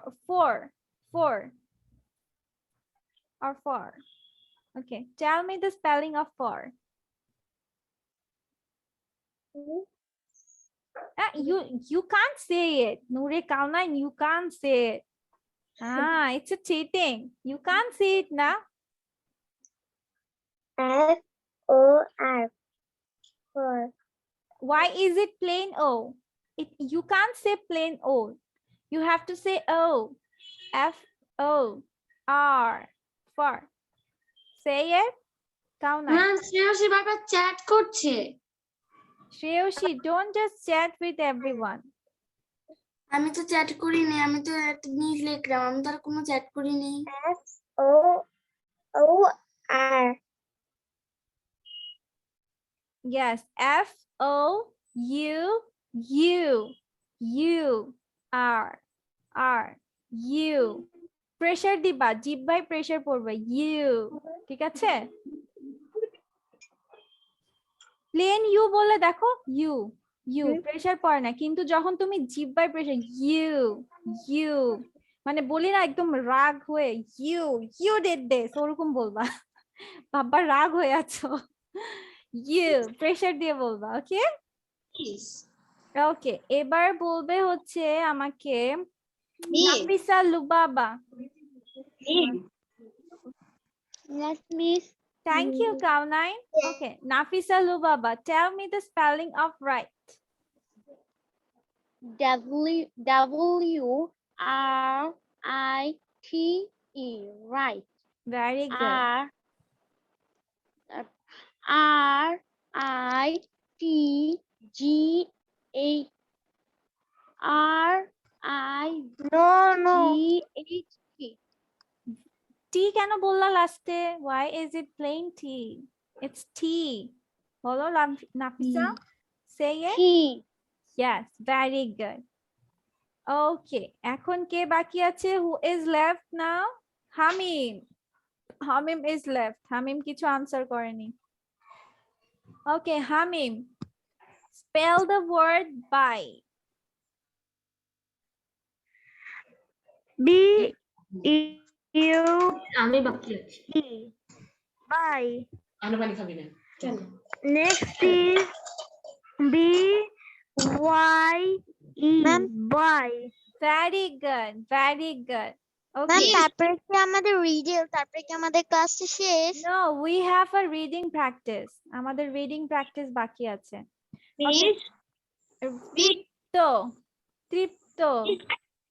Okay, tell me the spelling of four. You can't say it. Noore Kaunine, you can't say it. It's a cheating. You can't say it now. F-O-R. 4. Why is it plain O? You can't say plain O. You have to say O. F-O-R. For. Say it. Kaunai. Ma'am Shreyashi বারবার chat করছে। Shreyoshi, don't just chat with everyone. আমি তো chat করিনি, আমি তো একটা জিনিস লিখলাম, আমি তো আর কোনো চ্যাট করিনি। F-O-O-R. Yes, F-O-U-U-U-R. R. U. Pressure দিবা, জিহ্বায় প্রেসার পড়বে। U. ঠিক আছে? প্লেন ইউ বলে দেখো, ইউ ইউ প্রেসার পড়ে না, কিন্তু যখন তুমি জিহ্বায় প্রেসার ইউ ইউ মানে বলি না একদম রাগ হয়ে ইউ ইউ ডিড দিস ওরকম বলবা। বাবা রাগ হয়ে আছো, ইউ প্রেসার দিয়ে বলবা। ওকে ওকে, এবার বলবে হচ্ছে আমাকে Nafisa লুবাবা। Yes, miss. Thank you, Kaunai. Okay, Nafisa Lubaba, tell me the spelling of right. W-R-I-T-E, right. Very good. R-I-T-G-A. R-I-G-H-T. T কেন বললা লাস্টে? Why is it plain T? It's T. বলো Nafisa. Say it. T. Yes, very good. Okay, এখন কে বাকি আছে? Who is left now? Hamim. Hamim is left. Hamim কিছু answer করেনি। Okay, Hamim. Spell the word by. B-U-E. আমি বাকি আছি। By. আনাপানি খাবি না। কেন? Next is B-Y-E. Ma'am. By. Very good, very good. Ma'am Okay. তারপরে কি আমাদের রিডিং, তারপরে কি আমাদের ক্লাসটা শেষ? No, we have a reading practice. আমাদের reading practice বাকি আছে। Okay. Tripto.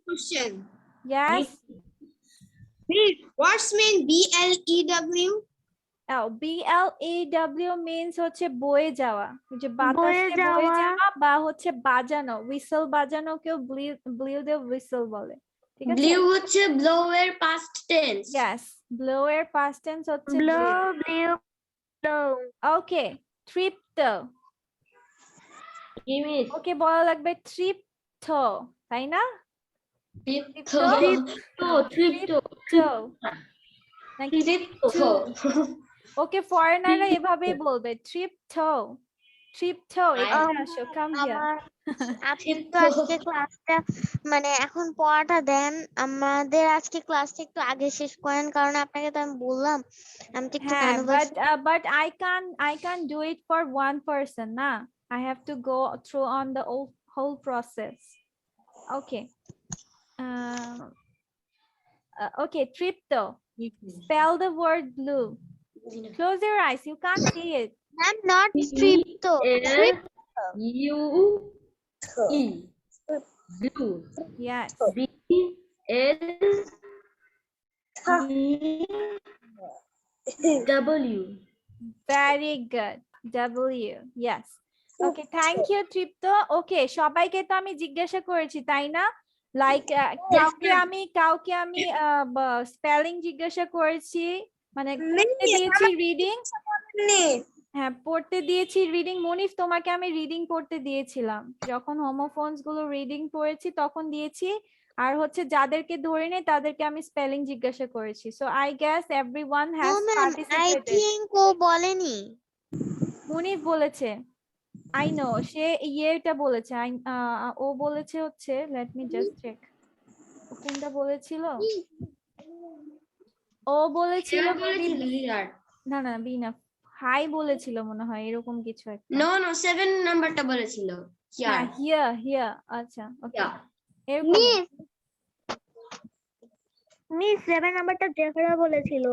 Question. Yes. What's mean B-L-E-W? Oh, B-L-E-W means হচ্ছে বয়ে যাওয়া। ওই যে বাতাসে বয়ে বয়ে যাওয়া। যাওয়া বা হচ্ছে বাজানো, whistle বাজানো কেউ blow the whistle বলে। ঠিক আছে? ব্লিউ হচ্ছে ব্লো এর পাস্ট টেন্স। Yes, blow এর past tense হচ্ছে Blow, blew. blow. Okay, tripto. ওকে বলা লাগবে ট্রিপটো, তাই না? ট্রিপটো নাকি ট্রিপটো ওকে, ফরেনাররা এভাবেই বলবে ট্রিপটো ট্রিপটো। এখানে আসো, কাম হিয়ার। আমার আপনি তো আজকে ক্লাসটা মানে এখন পড়াটা দেন, আমাদের আজকে ক্লাসটা একটু আগে শেষ করেন, কারণ আপনাকে তো আমি বললাম আমি তো একটু হ্যাঁ, nervous। but I can't do it for one person না, I have to go through on the whole process. Okay. Okay, tripto. Spell the word blue. Close your eyes, you can't see it. Ma'am not strip তো strip. U E blue Yes. B-L-E-W Very good. W. Yes. Okay, thank you, Tripto. Okay, সবাইকে তো আমি জিজ্ঞাসা করেছি, তাই না? Like কাউকে আমি স্পেলিং জিজ্ঞাসা করেছি, মানে পড়তে দিয়েছি রিডিং। হ্যাঁ, পড়তে দিয়েছি রিডিং। মনিফ, তোমাকে আমি রিডিং পড়তে দিয়েছিলাম, যখন হোমোফোনস গুলো রিডিং পড়েছি তখন দিয়েছি। আর হচ্ছে যাদেরকে ধরে নেই তাদেরকে আমি স্পেলিং জিজ্ঞাসা করেছি। So I guess everyone has no ma'am, I participated. Think ও বলেনি। মুনিফ বলেছে, আই নো, সে ইয়েটা বলেছে, ও বলেছে হচ্ছে, লেট মি জাস্ট চেক কোনটা বলেছিল। ও বলেছিল না না বিনা হাই বলেছিল মনে হয়, এরকম কিছু একটা। নো 7 নাম্বারটা বলেছিল। হ্যাঁ, হিয়ার। আচ্ছা, ওকে, এরকম। মিস 7 নাম্বারটা জেহরা বলেছিল।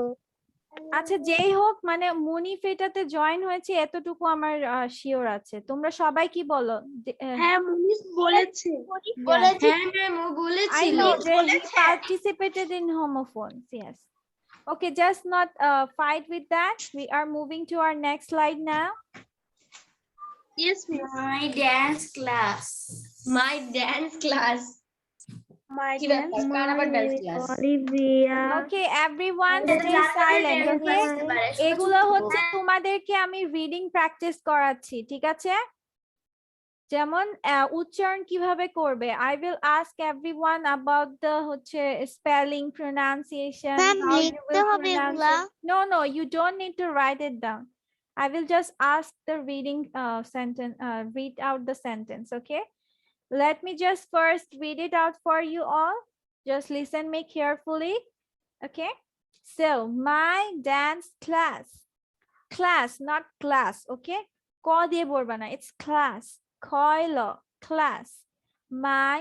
আচ্ছা যেই হোক মানে মুনিফ এটাতে জয়েন হয়েছে এতটুকু আমার শিওর আছে। তোমরা সবাই কি বলো? হ্যাঁ মুনিস বলেছে। হ্যাঁ ম্যাম ও I বলেছিল know that he participated in homophones. Yes. Okay, just not fight with that. We are moving to our next slide now. Yes, miss. My dance class. My dance class My কি ব্যাপার কার আবার dance class Olivia Okay, everyone এটা stay যারা যারা silent. dance Okay. করতে পারে, সবাই এগুলো চুপ হচ্ছে থাকো। তোমাদেরকে আমি রিডিং প্র্যাকটিস করাচ্ছি, ঠিক আছে? যেমন উচ্চারণ কিভাবে করবে। I will ask everyone about the হচ্ছে spelling, pronunciation, ma'am how you লিখতে will হবে pronounce এগুলা? it. No, you don't need to write it down. I will just ask the reading sentence, read out the sentence, okay? Let me just first read it out for you all. Just listen me carefully, okay? So, my dance class. Class, not class, okay? ক দিয়ে বলবা না, it's class. Koilo, class. My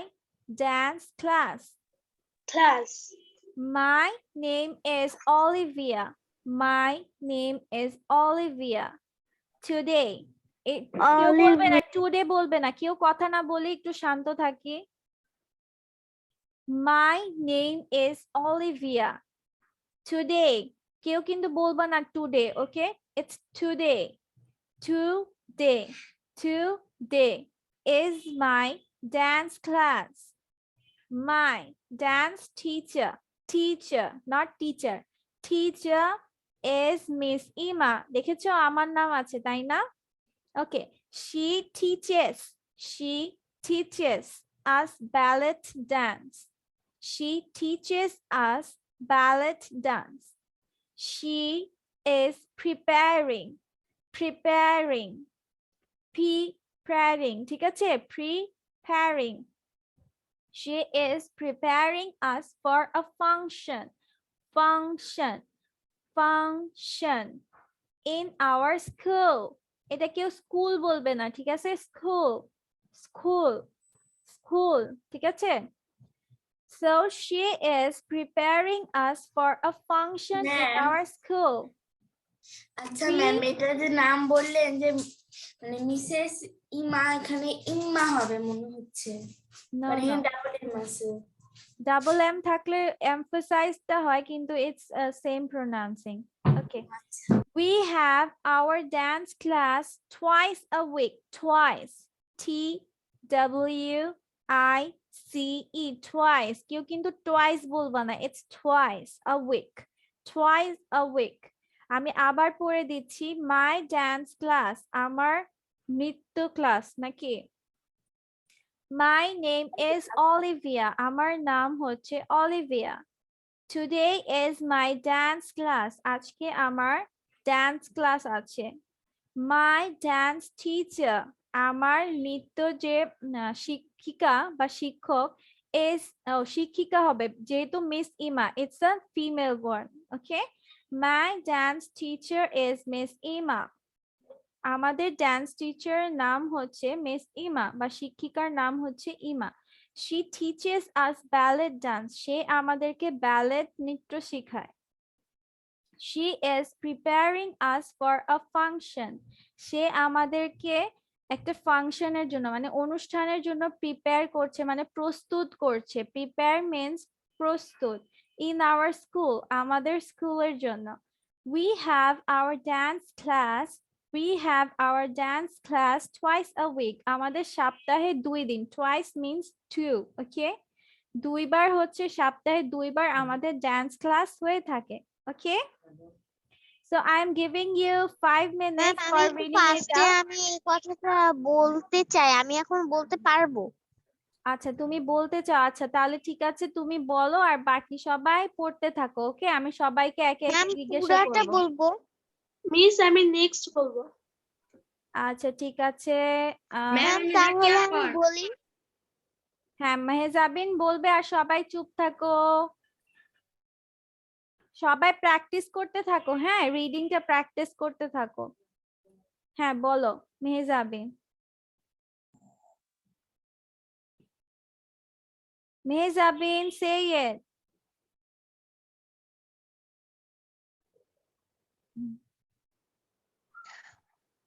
dance class. Class. My name is Olivia. My name is Olivia. Today. কেউ বলবে না, today বলবে না, কেউ কথা না বলে একটু শান্ত থাকি। My name is Olivia. Today. কেউ কিন্তু বলবা না today, okay? It's today. Today is my dance class. My dance teacher, not teacher. Teacher is Miss Ima. দেখেছো আমার নাম আছে তাই না? Okay, she teaches us ballet dance. She teaches us ballet dance. She is preparing, ঠিক আছে? Preparing. She is preparing us for a function in our school. এটা কেউ স্কুল বলবে না, ঠিক আছে? স্কুল, ঠিক আছে? So she is preparing us for a function in Ma'am. our school. আচ্ছা ম্যাম, এটা যে নাম বললেন যে মানে মিসেস ইমা, এখানে ইম্মা হবে মনে হচ্ছে। No, মানে no. ডাবল এম আছে। Double M থাকলে emphasize টা হয় কিন্তু it's same pronouncing. Okay. We have our dance class twice a week. Twice. TWICE. Twice. কেউ কিন্তু twice বলবা না. It's twice a week. Twice a week. আমি আবার পড়ে দিচ্ছি। My dance class. আমার নৃত্য ক্লাস নাকি? My name is Olivia. আমার নাম হচ্ছে Olivia. Today is my dance class. আজকে আমার dance class আছে। My dance teacher. আমার নৃত্য যে শিক্ষিকা বা শিক্ষক is শিক্ষিকা হবে যেহেতু Miss Ima. It's a female word. Okay. My dance teacher is Miss Ima. আমাদের ডান্স টিচার নাম হচ্ছে মিস ইমা বা শিক্ষিকার নাম হচ্ছে ইমা। She teaches us ballet dance. সে আমাদেরকে ব্যালেট নৃত্য শেখায়। She is preparing us for a function. সে আমাদেরকে একটা ফাংশনের জন্য মানে অনুষ্ঠানের জন্য প্রিপেয়ার করছে মানে প্রস্তুত করছে। Prepare means প্রস্তুত। In our school, আমাদের স্কুলের জন্য। We have our dance class twice a week. আমাদের সপ্তাহে 2 দিন। Twice means 2, okay? দুইবার হচ্ছে সপ্তাহে 2 বার আমাদের ডান্স ক্লাস হয়ে থাকে, okay? So I am giving you 5 minutes ma'am for আমি reading it ফার্স্টে out. আমি এই কথাটা বলতে চাই, আমি এখন বলতে পারবো? আচ্ছা তুমি বলতে চাও, আচ্ছা তাহলে ঠিক আছে তুমি বলো আর বাকি সবাই পড়তে থাকো, ওকে? আমি সবাইকে একে ম্যাম একে জিজ্ঞাসা পুরাটা করব। বলবো? মিস আমি নেক্সট বলবো। আচ্ছা ঠিক আছে। ম্যাম তাহলে আমি বলি। হ্যাঁ মেহজাবিন বলবে আর সবাই চুপ থাকো, সবাই প্র্যাকটিস করতে থাকো। হ্যাঁ রিডিংটা প্র্যাকটিস করতে থাকো। হ্যাঁ বলো Mehjabin. Mehjabin say it.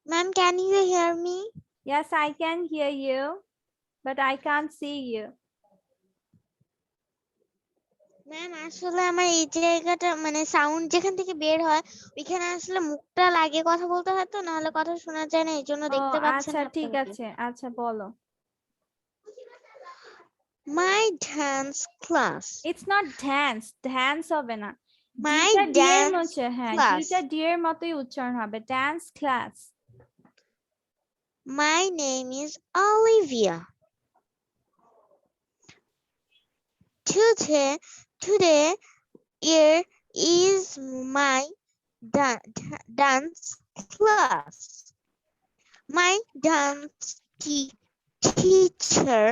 Ma'am, can you hear me? Yes, I can hear you, but I can't see you. Ma'am আসলে আমার এই জায়গাটা মানে সাউন্ড যেখান থেকে বের হয় ওইখানে আসলে মুখটা লাগিয়ে কথা বলতে হয় তো, নাহলে কথা শোনা যায় না, এই জন্য ও দেখতে পাচ্ছেন আচ্ছা, না ঠিক আপনাকে। আছে, আচ্ছা বলো। My dance class. It's not dance, dance হবে না। মাই ডিটা ডি এর ডান্স মতো, হ্যাঁ ক্লাস। ডিটা ডি এর মতোই উচ্চারণ হবে, dance class. My name is Olivia. Today here is my dance class. My dance teacher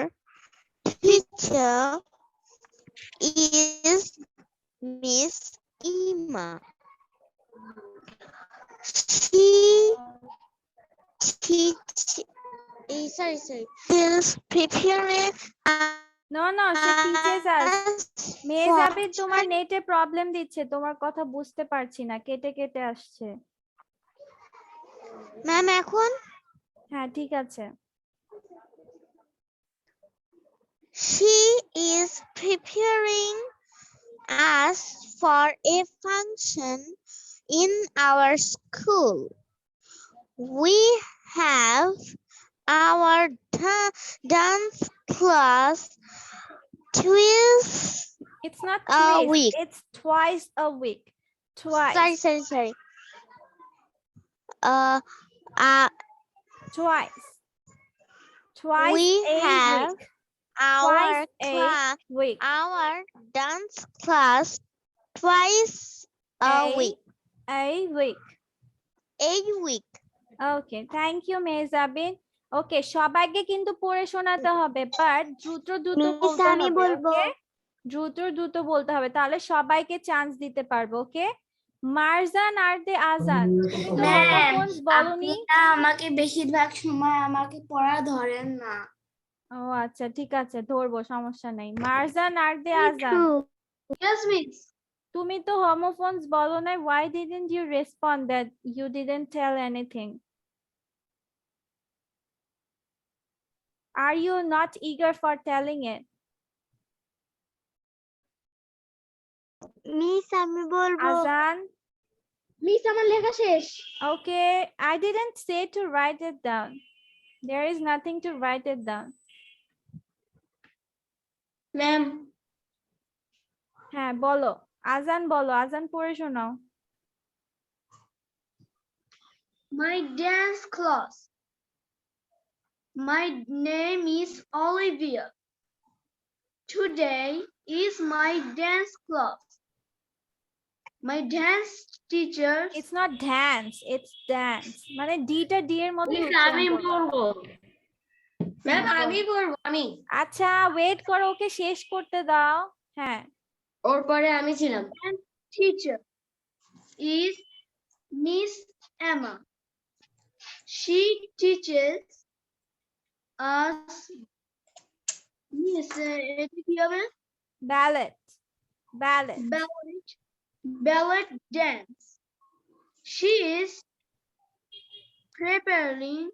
is Miss Ima. She is preparing no no, সে টিচেস আস। us মেজাবির for তোমার নেটে প্রবলেম দিচ্ছে, তোমার কথা বুঝতে পারছি না, কেটে কেটে আসছে। ম্যাম এখন? হ্যাঁ ঠিক আছে। She is preparing us for a function in our school. We have our dance class twice It's not a twice, week. it's twice a week. Twice. Sorry. Twice. Twice We a have week. our Twice a week. our dance class twice a week. A week. A week. Okay, thank you Mezabin. Okay, সবাইকে কিন্তু পড়ে শোনাতে হবে, but দ্রুত দ্রুত Miss, বলতে আমি হবে, বলবো। ওকে? দ্রুত বলতে হবে, তাহলে সবাইকে চান্স দিতে পারবো, ওকে? মারজান আর দে আজান, তুমি তো ম্যাম, হোমোফোনস বলনি। আপনি না আমাকে বেশিরভাগ সময় আমাকে পড়া ধরেন না। ও আচ্ছা, ঠিক আছে, ধরবো, সমস্যা নেই। মারজান আর দে আজান, Yes, Miss. তুমি তো হোমোফোনস বলো না, why didn't you respond that you didn't tell anything? Are you not eager for telling it? Miss আমি বলবো। Azan, মিস আমার লেখা শেষ। okay, I didn't say to write it down. There is nothing to write it down. Ma'am হ্যাঁ বলো, আজান বলো, আজান পড়ে শোনাও। My dance class. My name is Olivia. Today is my dance class. My dance teacher. It's not dance, it's dance. মানে ডিটা D এর মতো আমি বলবো, ম্যাম আমি বলবো, আমি। আচ্ছা ওয়েট করো, ওকে শেষ করতে দাও। হ্যাঁ, ওর পরে আমি ছিলাম। Teacher is Miss Emma. She teaches us ballet dance. She is preparing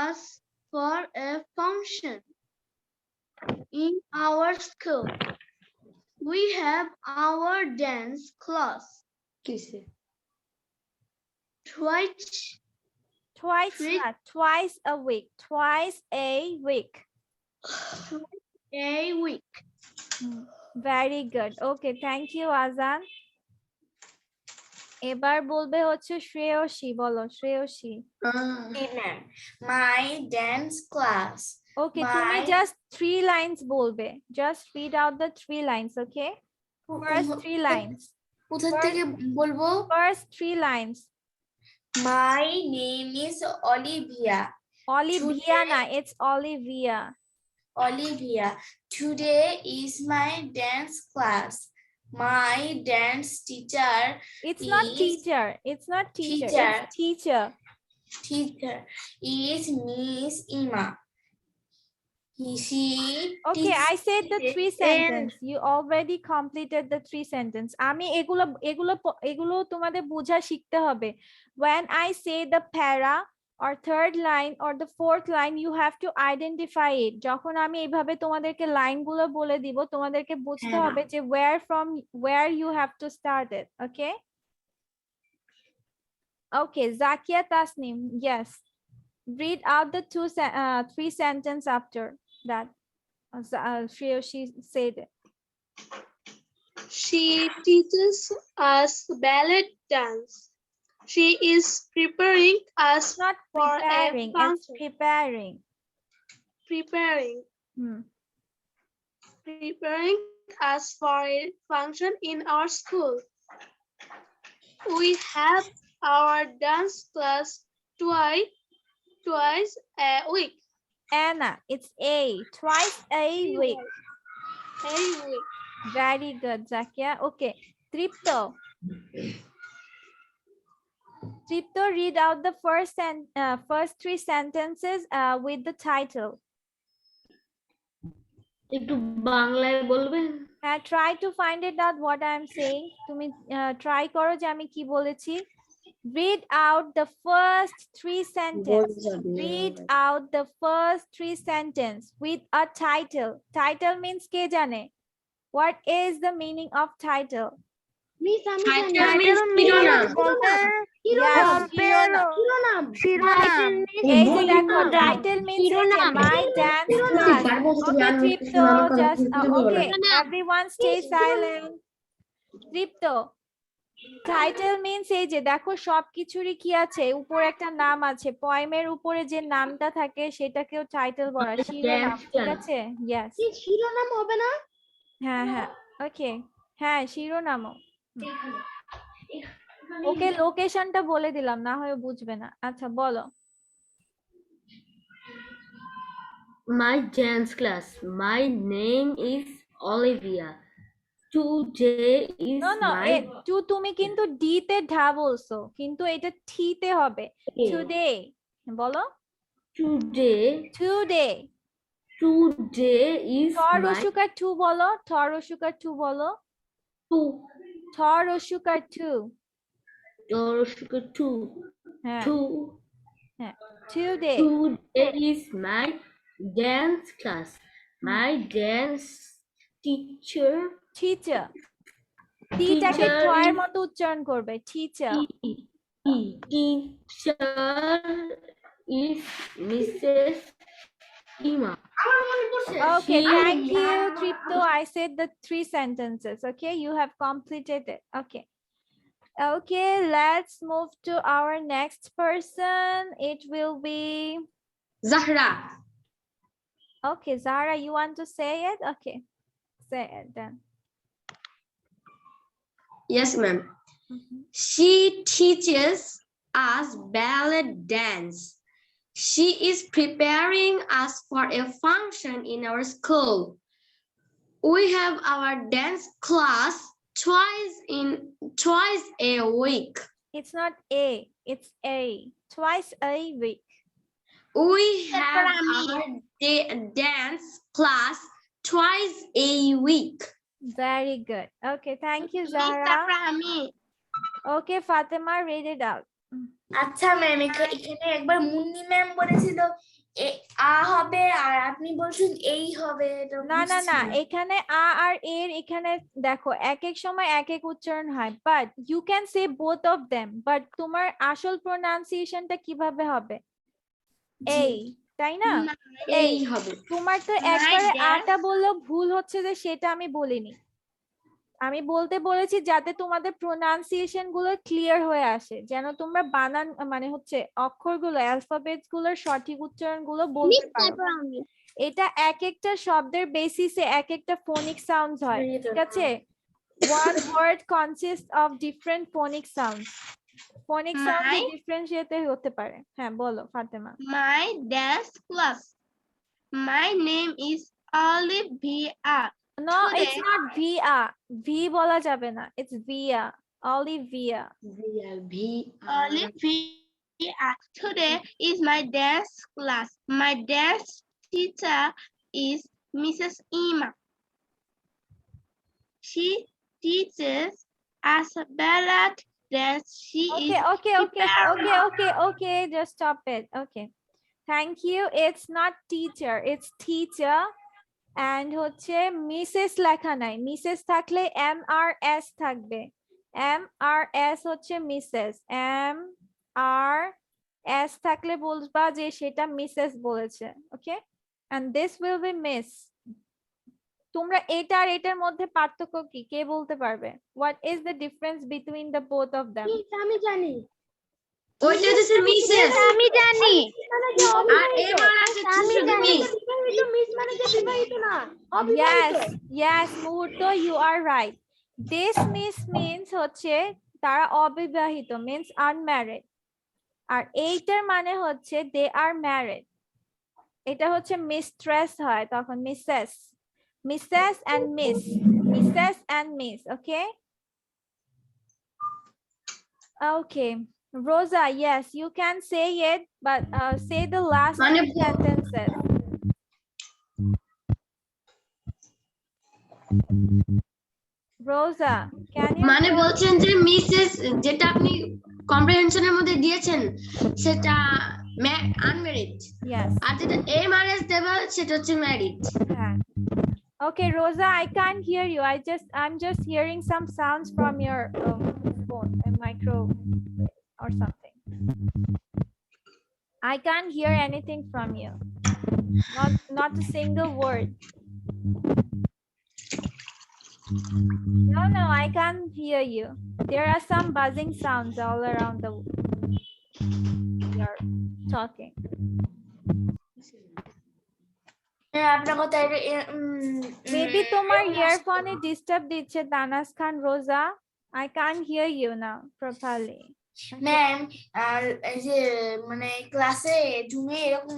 us for a function in our school. We have our dance class কিসে? twice not twice a week, twice a week. a week. Very good. Okay, thank you Azan. এবার বলবে হচ্ছে শ্রেয়সী, বলো Shreyasi. Ma'am, মাই dance class. Okay, তুমি just 3 lines বলবে, just read out the 3 lines, okay? First 3 lines. কোথা থেকে বলবো? First 3 lines. My name is Olivia. Olivia na, it's Olivia. Olivia. Today is my dance class. My dance teacher. It's not is- teacher. It's not teacher. Teacher. It's teacher. Teacher is Miss Ima. She Okay, I said the teaches three sentence. You already completed the three sentence. আমি এগুলো তোমাদের বোঝা শিখতে হবে. When I say the para or third line or the fourth line, you have to identify it. যখন আমি এইভাবে তোমাদেরকে লাইনগুলো বলে দিব, তোমাদেরকে বুঝতে হবে যে where you have to start it. Okay? Okay, Zakia Tasnim. Yes. Read out the three sentence after that. She said it. She teaches us ballet dance. She is preparing us Not for preparing, a it's function. preparing. Hmm. Preparing us for a function in our school. We have our dance class twice a week. Anna, it's A, twice a week. A week. Very good, Zakia. Okay, Tripto. Tripto, read out the first three sentences with the title. একটু বাংলায় বলবেন? Try to find it out what I'm saying. তুমি try করো যে আমি কি বলেছি. Read out the first three sentences. Read out the first three sentences with a title. Title means কে জানে? What is the meaning of title? Title means শিরোনাম। Yes, শিরোনাম। এই যে দেখো, title means এই যে my dance class. Okay, Tripto, just okay, everyone stay silent. Tripto, title means এই যে দেখো সবকিছুরই কি আছে, উপরে একটা নাম আছে, পয়েমের উপরে যে নামটা থাকে সেটাকেও টাইটেল বলা, শিরোনাম। ঠিক আছে? ইয়েস, শিরোনাম হবে না? হ্যাঁ হ্যাঁ, ওকে, হ্যাঁ শিরোনামও। ওকে, লোকেশনটা বলে দিলাম, না হয় বুঝবে না। আচ্ছা বলো। My dance class. My name is Olivia. Today is my তুমি কিন্তু ডি তে ঢা বলছো, কিন্তু এটা ঠি তে হবে। টুডে বলো। today is থর my রসুকার টু বলো, থর রসুকার টু বলো, two. থর রসুকার টু। হ্যাঁ হ্যাঁ, today is my dance class. My dance teacher teacher, টিটাকে টয়ের মতো উচ্চারণ করবে, teacher. teacher is Mrs. Ima. Okay, thank you, Tripto. I said the three sentences. Okay, you have completed it. Okay. Okay, let's move to our next person. It will be Zahra. okay, Zara, you want to say it? Okay, say it then. Yes, ma'am. She teaches us ballet dance. She is preparing us for a function in our school. We have our dance class twice a week. It's not a, it's a, twice a week. We have our dance class twice a week. Very good. Okay, thank you, Zara. Okay, Fatima, read it out. আচ্ছা ma'am, এখানে একবার Munni ma'am বলেছিল আ হবে আর আপনি বলছেন এই হবে। না না না, এখানে আ আর এর এখানে দেখো এক এক সময় এক এক উচ্চারণ হয়, but you can say both of them, but তোমার আসল প্রোনাউন্সিয়েশনটা কিভাবে হবে? এই, তাই না? এই হবে। তোমার তো একবারে আটা বললেও ভুল হচ্ছে, যে সেটা আমি বলিনি। আমি বলতে বলেছি যাতে তোমাদের প্রোনাউন্সিয়েশন গুলো ক্লিয়ার হয়ে আসে, যেন তোমরা বানান মানে হচ্ছে অক্ষরগুলো, অ্যালফাবেটস গুলোর সঠিক উচ্চারণ গুলো বলতে পারো। এটা এক একটা শব্দের বেসিসে এক একটা ফোনিক সাউন্ডস হয়, ঠিক আছে? One word consists of different phonic sounds. Phonic sounds differentiate হতে পারে। হ্যাঁ বলো Fatema. My dance class. My name is Olivia. No, it's not Via. V বলা যাবে না, it's Via. Olivia. Olivia. Today is my dance class. My dance teacher is Mrs. Ima. She teaches us ballet dance. She is Okay, just stop it. Okay, thank you. It's not teacher, it's teacher. And হচ্ছে Mrs লেখা নাই, Mrs থাকলে MRS থাকবে, MRS হচ্ছে Mrs, MRS থাকলে বলবা যে সেটা মিসেস বলেছে। ওকে, and this will be miss. তোমরা এটা আর এটার মধ্যে পার্থক্য কি কে বলতে পারবে? What is the difference between the both of them? আমি জানি, ওইটা হচ্ছে মিসেস, আমি জানি, আর এবার আছে শুধু মিস। মিস মানে যে বিবাহিত না, Yes, মুহূর্ত, you are right. This miss means হচ্ছে তারা অবিবাহিত, means unmarried. আর এইটার মানে হচ্ছে they are married. এটা হচ্ছে mistress হয় তখন Mrs, Mrs and miss, Mrs and miss. Okay, Rosa, yes, you can say it, but say the last two sentences. Rosa, can you? মানে বলছেন যে মিসেস যেটা আপনি কম্প্রিহেনশনের মধ্যে দিয়েছেন সেটা আনম্যারিড, Yes. আর যেটা এমআরএস দেবা সেটা হচ্ছে married. Okay, Rosa, I can't hear you. I'm just hearing some sounds from your phone, a micro or something. I can't hear anything from you. Not a single word. No, I can't hear you. There are some buzzing sounds all around the you're talking. আপনার কথা Maybe তোমার earphone এ disturb দিচ্ছে Tanas Khan, Rosa. I can't hear you now properly. Ma'am, আর এই যে মানে ক্লাসে জুমে এরকম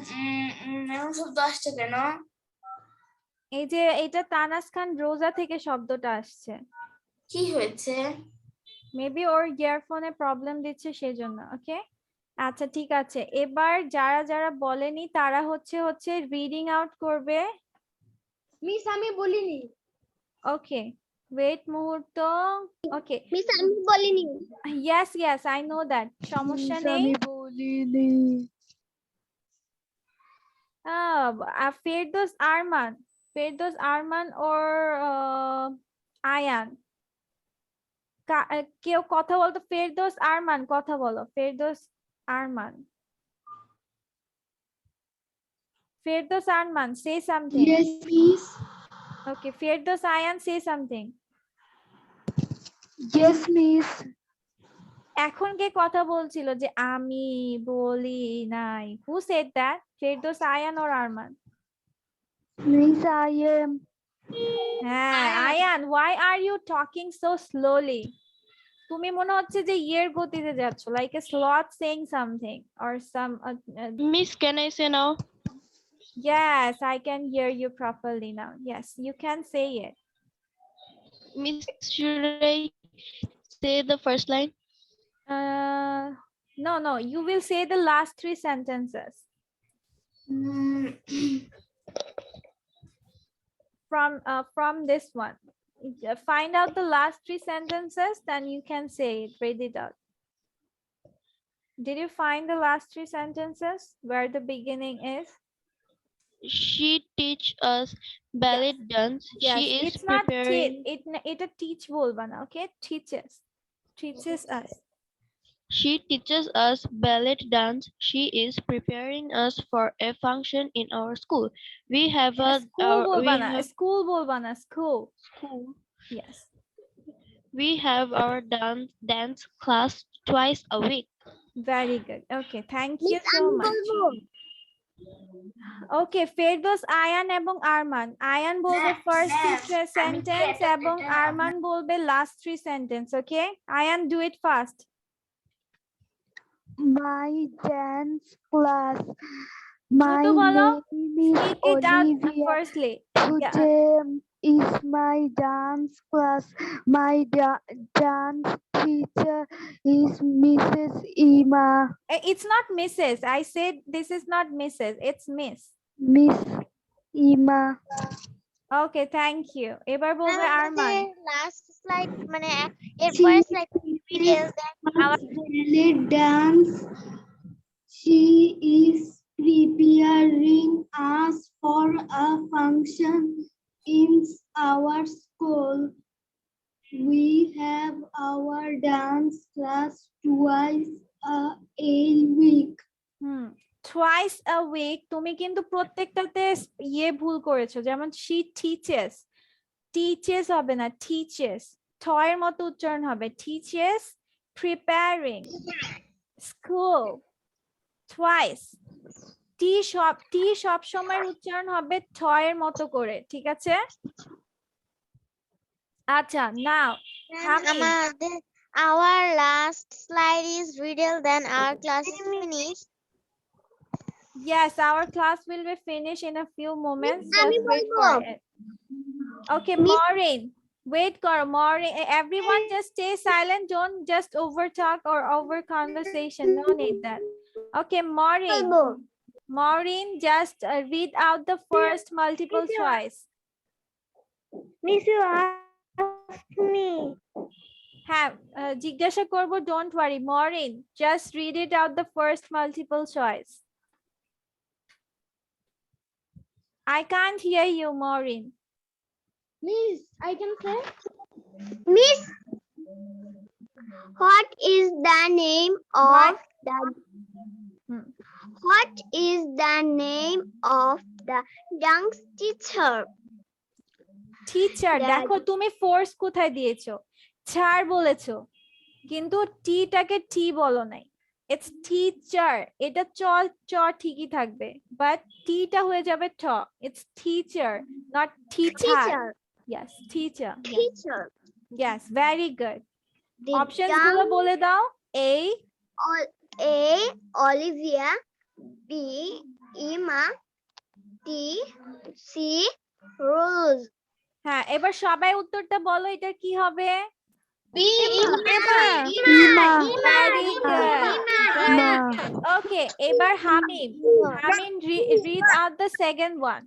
এরকম শব্দ আসছে কেন? এই যে এটা তানাস খান রোজা থেকে শব্দটা আসছে, কি হয়েছে? মেবি ওর ইয়ারফোনে প্রবলেম দিচ্ছে সেজন্য। ওকে, আচ্ছা ঠিক আছে, এবার যারা যারা বলেনি তারা হচ্ছে রিডিং আউট করবে। মিস আমি বলিনি। ওকে, ওয়েট মুহূর্ত। ওকে, মিস আমি বলিনি। yes I know that, সমস্যা নেই। আমি বলিনি। Firdaus Arman or আয়ান, কেউ কথা বলতো? ফেরদৌস আরমান কথা বলো, Ferdous Arman, Firdaus Arman, say something. Yes, miss. Okay, Firdaus Ayan, say something. Yes, miss. এখন কে কথা বলছিল যে আমি বলি নাই? Who said that? Firdaus Ayan or Arman? Miss, I am. Ayan, why are you talking so slowly? তুমি মনে হচ্ছে যে ইয়ের গতিতে যাচ্ছ, like a sloth saying something or some Miss, can I say now? Yes, I can hear you properly now. Yes, you can say it. Miss, should I say the first line? No, you will say the last 3 sentences from this one. Find out the last 3 sentences, then you can say it. Read it out. Did you find the last 3 sentences where the beginning is? She teach us ballet dance. Yes, She is it's not preparing. it a teach bolba na, okay? Teaches us. She teaches us ballet dance. She is preparing us for a function in our school. We have School bolba na, school. Yes. We have our dance class twice a week. Very good. Okay, thank you Miss, so আমি much. বলবো। Okay, Firdaus Ayan এবং আরমান। আয়ান বলবে first 2 sentence এবং আরমান বলবে last 3 sentence. Okay, Ayan, do it fast. My dance class. My ছোট বলো, name is speak it out Olivia. firstly. Today is my dance class. My dance teacher is Mrs. Ima. It's not Mrs. I said this is not Mrs. It's Miss. Miss. Ima. Okay thank you এবার বলবে Arman last slide মানে এরপরে slide video Our belly dance. She is preparing us for a function in our school. We have our dance class twice a week. twice a week তুমি কিন্তু প্রত্যেকটাতে ইয়ে ভুল করেছো যেমন she teaches হবে না teaches টয়ের মতো উচ্চারণ হবে teaches preparing school twice টি সব সময় উচ্চারণ হবে টয়ের মতো করে ঠিক আছে আচ্ছা নাও আমাদের our last slide is riddle then our class is finished. Yes, our class will be finished in a few moments. Just wait for it. Okay, Maureen. Wait, Maureen. Everyone just stay silent. Don't just over talk or over conversation. No need that. Okay, Maureen. Maureen, just read out the first multiple choice. Miss, you asked me. Have জিজ্ঞাসা করব, don't worry. Maureen, just read it out the first multiple choice. I can't hear you, Maureen. Miss, I can say. Miss, what is the name of the what is the name of the dance teacher? Teacher দেখো তুমি force কোথায় দিয়েছো ছাড় বলেছো কিন্তু টিটাকে টি বলো নাই it's teacher এটা চ ঠিকই থাকবে বাট টিটা হয়ে যাবে ঠ it's teacher not teacher yes teacher yes very good options গুলো বলে দাও A Olivia, B Ima, D C Rose. হ্যাঁ এবার সবাই উত্তরটা বলো এটা কি হবে Very good. Okay, এবার হামিম read out the second one.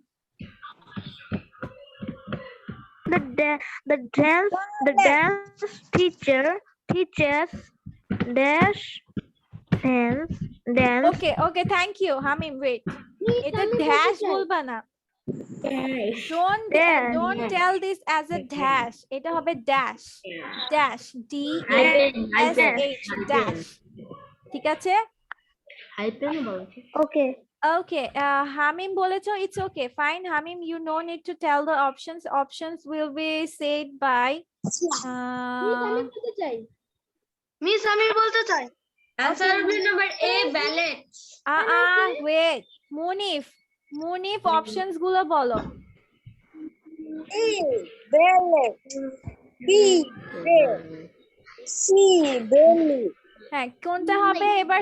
The dance teacher teaches dance. Okay, thank you Hamim. Wait, এটা dash বলবা না don't tell this as a dash এটা হবে dash D A S H dash ঠিক আছে okay Hamim বলেছো it's okay fine Hamim you no need to tell the options will be said by miss আমি বলতে চাই Answer will be number A, ballet. wait Munif options গুলো বলো হ্যাঁ কোনটা হবে এবার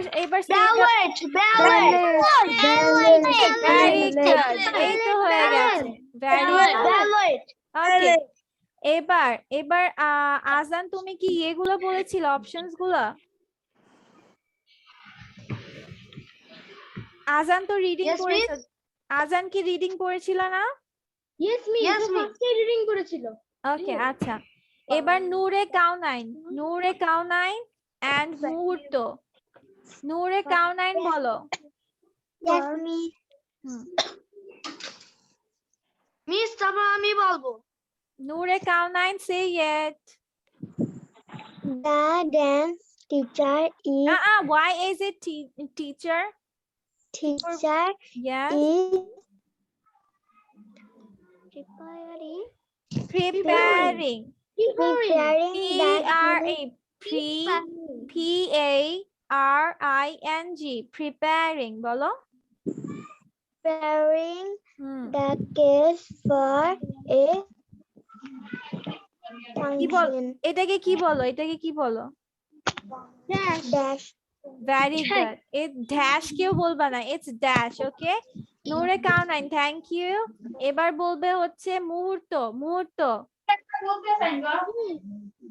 very good এই তো হয়ে গেছে very good okay এবার আজান তুমি কি এগুলো বলেছিলে অপশনস গুলো আজান তো রিডিং করেছে আজান কি রিডিং করেছিল না Yes, reading করেছিল ওকে আচ্ছা এবার নূরে কাউনাইন এন্ড নূরে কাউনাইন বলো মিস তারপর আমি বলবো নূরে কাউনাইন say it The dance teacher is why is it teacher yes is preparing P-A-R-I-N-G preparing বলো preparing the case for a function. এটাকে কি বলো Dash. very good it dash কেউ বলবা না it's dash okay Noore Kaunain thank you এবার বলবে হচ্ছে মুহূর্ত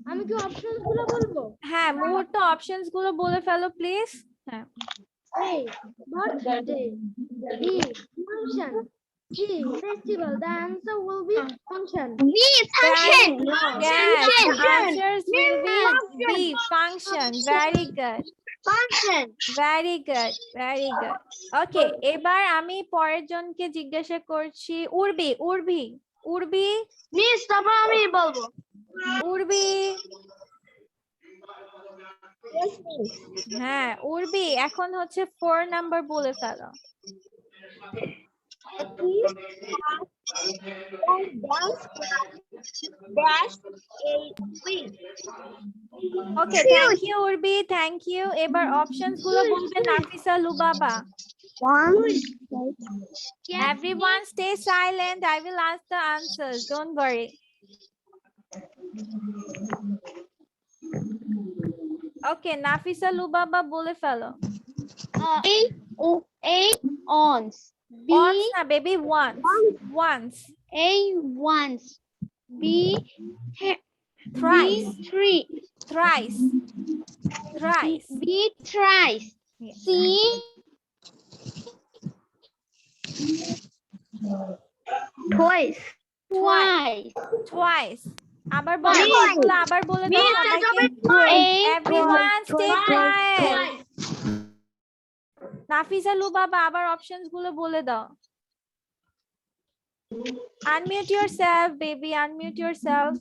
আমি কি অপশনস গুলো বলবো হ্যাঁ মুহূর্ত অপশনস গুলো বলে ফেলো প্লিজ হ্যাঁ A birthday B function Festival. The answer will be function. function. Yes, the Function. answers will be B, function. Very good. Function. Very good. Very good. Okay, এবার আমি পরের জনকে জিজ্ঞাসা করছি উর্বি উর্বি উর্বি মিস তারপর আমি বলবো। উর্বি হ্যাঁ উর্বি এখন হচ্ছে 4 নাম্বার বলে ফেলো। Okay thank you Urbi thank you. এবার অপশনস গুলো বলবে Nafisa লুবাবা। Everyone stay silent. I will ask the answers. Don't worry. Okay, Nafisa Lubaba bole felo. A ons. B Once na baby once. Once. A once. B Thrice. B three. Thrice. Thrice. B thrice. Yes. C Twice. twice. Twice. আবার বলো বলো আবার বলে দাও সবাইকে। Everyone stay quiet. Nafisa Lubaba আবার options গুলো বলে দাও। Unmute yourself baby, unmute yourself.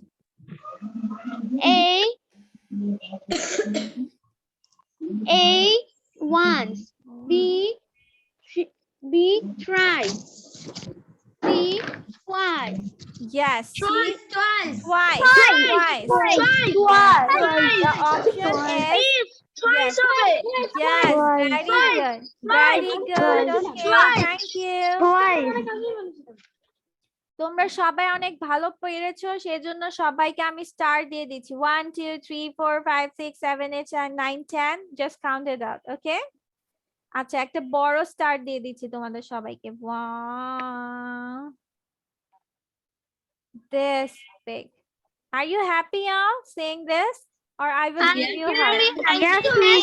A once. B thrice. C twice. Yes. Twice. Twice. The option is yes. Yes. Very good. Very good. Okay. Thank you. তোমরা সবাই অনেক ভালো পেরেছো, সেজন্য সবাইকে আমি স্টার দিয়ে দিচ্ছি। 1 2 3 4 5 6 7 8 9 10 just count it out. Okay, আচ্ছা একটা বড় স্টার দিয়ে দিচ্ছি তোমাদের সবাইকে। Wow, this big. Are you happy now saying this or I will give you heart? Okay,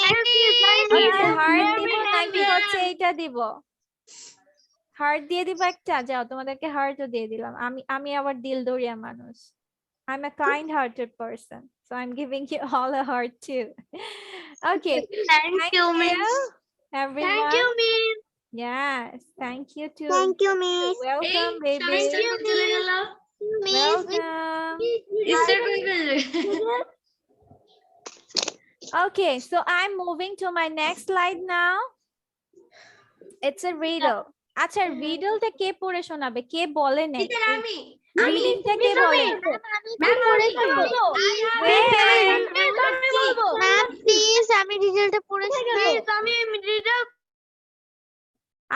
heart দিব নাকি হচ্ছে এটা দিব? হার্ট দিয়ে দিব একটা। যাও তোমাদেরকে হার্টও দিয়ে দিলাম। আমি আবার দিল দরিয়া মানুষ। I'm a kind hearted person, so I'm giving you all a heart too. Okay, thank you miss everyone. Thank you, miss. Yes, thank you too. Thank you, miss. Welcome baby. Welcome. Okay, so I'm moving to my next slide now. It's a riddle. আচ্ছা রিডলটা কে পড়ে শোনাবে? কে বলে নাই? রিডিংটা কে বলে? Ma'am please আমি রিজাল্টটা পড়ে শোনাবো।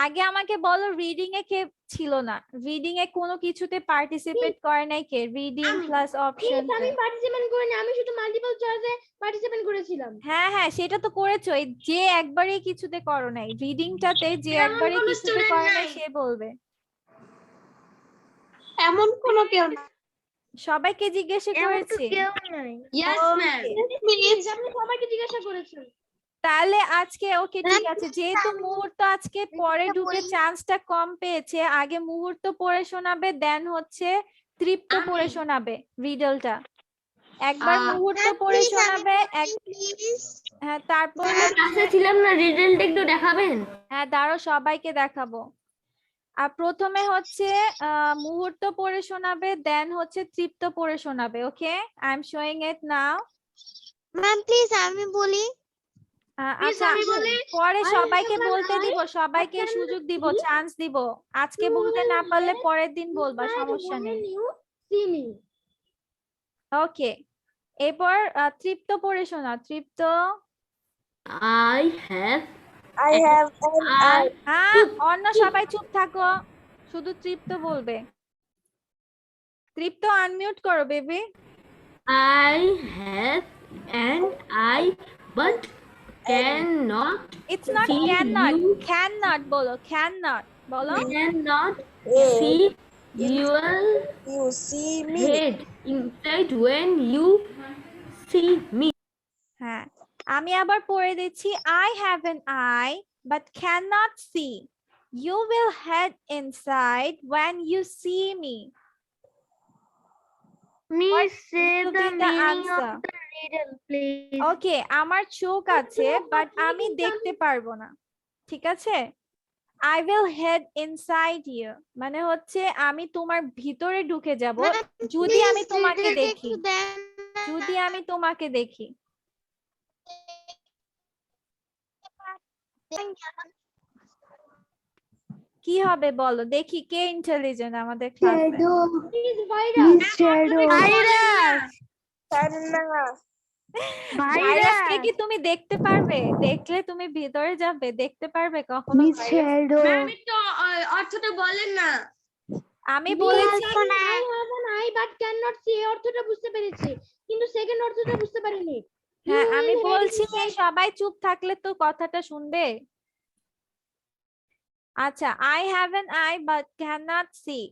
আগে আমাকে বলো রিডিং এ কে ছিল না? রিডিং এ কোনো কিছুতে পার্টিসিপেট করে নাই কে? Reading plus option. আমি পার্টিসিপেট করিনি, আমি শুধু মাল্টিপল চয়েসে পার্টিসিপেট করেছিলাম। হ্যাঁ হ্যাঁ সেটা তো করেছো। যে একবারই কিছুতে করো নাই, রিডিংটাতে যে একবারই কিছুতে করে নাই সে বলবে। এমন কোনো কেউ না। সবাইকে জিজ্ঞাসা করেছি। কেউ নাই। Yes, ma'am. প্লিজ আপনি সবাইকে জিজ্ঞাসা করেছেন। তাহলে আজকে ওকে ঠিক আছে, যেহেতু মুহূর্ত আজকে পরে ঢুকে চান্সটা কম পেয়েছে, আগে মুহূর্ত পড়ে শোনাবে, দেন হচ্ছে তৃপ্ত পড়ে শোনাবে রিডলটা। একবার মুহূর্ত পড়ে শোনাবে, হ্যাঁ তারপর ক্লাসে ছিলাম না, রিজাল্ট একটু দেখাবেন? হ্যাঁ দাঁড়াও সবাইকে দেখাবো। আর প্রথমে হচ্ছে মুহূর্ত পড়ে শোনাবে, দেন হচ্ছে তৃপ্ত পড়ে শোনাবে। Okay, I am showing it now. Ma'am please আমি বলি। আচ্ছা পরে সবাইকে বলতে দিব, সবাইকে সুযোগ দিব, চান্স দিব। আজকে বলতে না পারলে পরের দিন বলবা, সমস্যা নেই। ওকে, এরপর তৃপ্ত পড়ে শোনা। তৃপ্ত। হ্যাঁ অন্য সবাই চুপ থাকো, শুধু তৃপ্ত বলবে। তৃপ্ত আনমিউট করো baby. I have and I but cannot It's not see cannot, you. cannot বলো, cannot বলো। Cannot see your head. In fact, when you see me. হ্যাঁ আমি আবার পড়ে দিচ্ছি। I have an eye but cannot see You will head inside when you see me. Miss, say will the be the meaning of answer? the riddle, please. ওকে, আমার চোখ আছে but আমি দেখতে পারবো না, ঠিক আছে? I will head inside you মানে হচ্ছে আমি তোমার ভিতরে ঢুকে যাব যদি আমি তোমাকে দেখি, যদি আমি তোমাকে দেখি। কি হবে বলো দেখি, কে ইন্টেলিজেন্ট আমাদের ক্লাসে? Miss Shadow. ভাইরাসকে কি তুমি দেখতে পারবে? দেখলে তুমি ভিতরে যাবে, দেখতে পারবে কখনো? Miss Shadow. ম্যাম একটু অর্থটা বলেন না। আমি বলেছি I but cannot see অর্থটা বুঝতে পেরেছি কিন্তু সেকেন্ড অর্থটা বুঝতে পারিনি। হ্যাঁ আমি বলছি যে সবাই চুপ থাকলে তো কথাটা শুনবে। আচ্ছা, I have an eye but cannot see.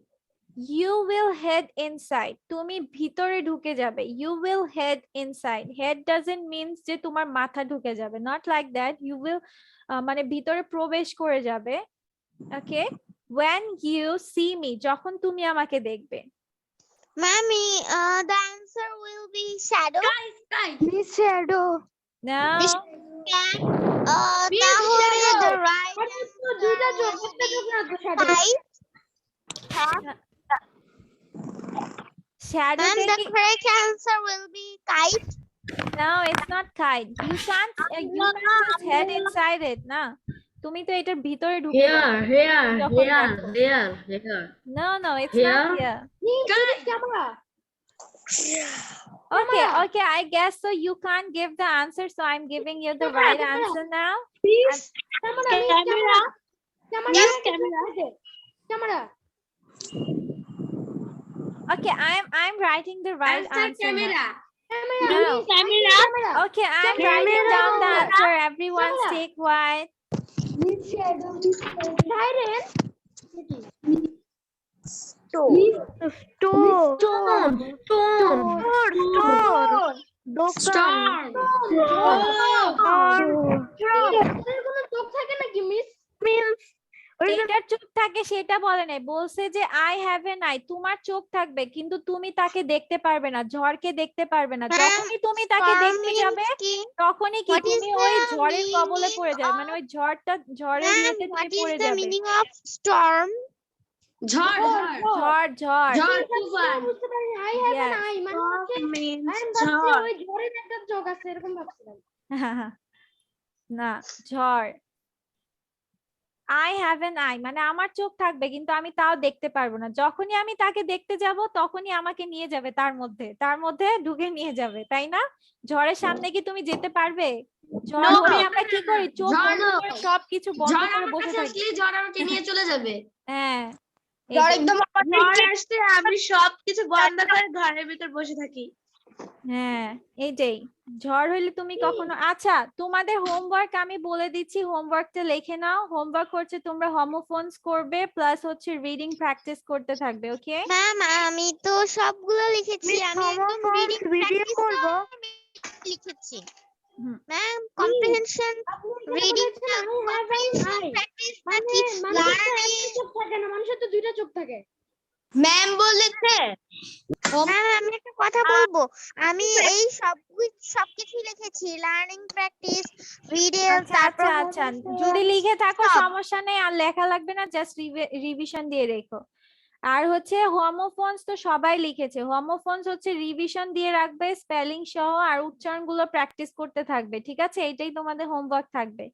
You will head inside. তুমি ভিতরে ঢুকে যাবে। You will head inside. Head doesn't mean যে তোমার মাথা ঢুকে যাবে। Not like that. You will মানে ভিতরে প্রবেশ করে যাবে। Okay? When you see me, যখন তুমি আমাকে দেখবে। Mommy, the answer will be shadow. Miss Shadow. No. তাহলে the right দুইটা চোখ, একটা চোখ না তো shadow। kite. Shadow Ma'am, the correct answer will be kite. No, it's not kite. You can't just head inside it, না? তুমি তো এটার ভিতরে ঢুকে যাবে। যখন দেখো। No, it's not here. Okay, I guess so you can't give the answer, so I'm giving you the right answer now. Camera. Okay, I'm writing the right answer now. Camera. No. Okay, I'm writing down the answer. Everyone stay quiet. Miss Shadow. চোখ থাকে নাকি miss? এটার চোখ থাকে সেটা বলে নাই, বলছে যে I have an eye, তোমার চোখ থাকবে কিন্তু তুমি তাকে দেখতে পারবে না, ঝড়কে দেখতে পারবে না। যখনই তুমি তাকে দেখতে যাবে তখনই কি তুমি ওই ঝড়ের কবলে পড়ে যাবে, মানে ওই ঝড়ের ইয়েতে তুমি পড়ে যাবে। Meaning of storm. ঝড় তুফান। বুঝতে পারিনি। I have an eye মানে হচ্ছে ওই ঝড়ের একটা চোখ আছে এরকম ভাবছিলাম। না, ঝড়। I have an eye মানে আমার চোখ থাকবে কিন্তু আমি তাও দেখতে পারবো না। যখনই আমি তাকে দেখতে যাব তখনই আমাকে নিয়ে যাবে তার মধ্যে ঢুকে নিয়ে যাবে, তাই না? ঝড়ের সামনে কি তুমি যেতে পারবে? ঝড় হলে আমরা কি করি? চোখ বন্ধ করে সবকিছু বন্ধ করে বসে থাকি। ঝড় আমাকে নিয়ে চলে যাবে। হ্যাঁ, আমি সবকিছু বন্ধ করে ঘরের ভিতর বসে থাকি। হ্যাঁ এইটাই। ঝড় হইলে তুমি কখনো, আচ্ছা তোমাদের হোমওয়ার্ক আমি বলে দিচ্ছি, হোমওয়ার্কটা লিখে নাও। হোমওয়ার্ক হচ্ছে তোমরা হোমোফোনস করবে প্লাস হচ্ছে রিডিং প্র্যাকটিস করতে থাকবে। ওকে ম্যাম, আমি তো সবগুলো লিখেছি। আমি একদম রিডিং ভিডিও করব লিখেছি। ম্যাম, কম্প্রিহেনশন রিডিং প্র্যাকটিস মানে চোখ থাকে না, মানুষের তো দুইটা চোখ থাকে। ম্যাম বলেছে। ম্যাম, আমি একটা কথা বলবো। আমি এই সবকিছু লিখেছি, লার্নিং প্র্যাকটিস, রিডিং, তারপর আচ্ছা যদি লিখে থাকো সমস্যা নেই, আর লেখা লাগবে না, জাস্ট রিভিশন দিয়ে রেখো। আর হচ্ছে হোমোফোনস তো সবাই লিখেছে, হোমোফোনস হচ্ছে রিভিশন দিয়ে রাখবে স্পেলিং সহ, আর উচ্চারণগুলো প্র্যাকটিস করতে থাকবে, ঠিক আছে? এটাই তোমাদের হোমওয়ার্ক থাকবে।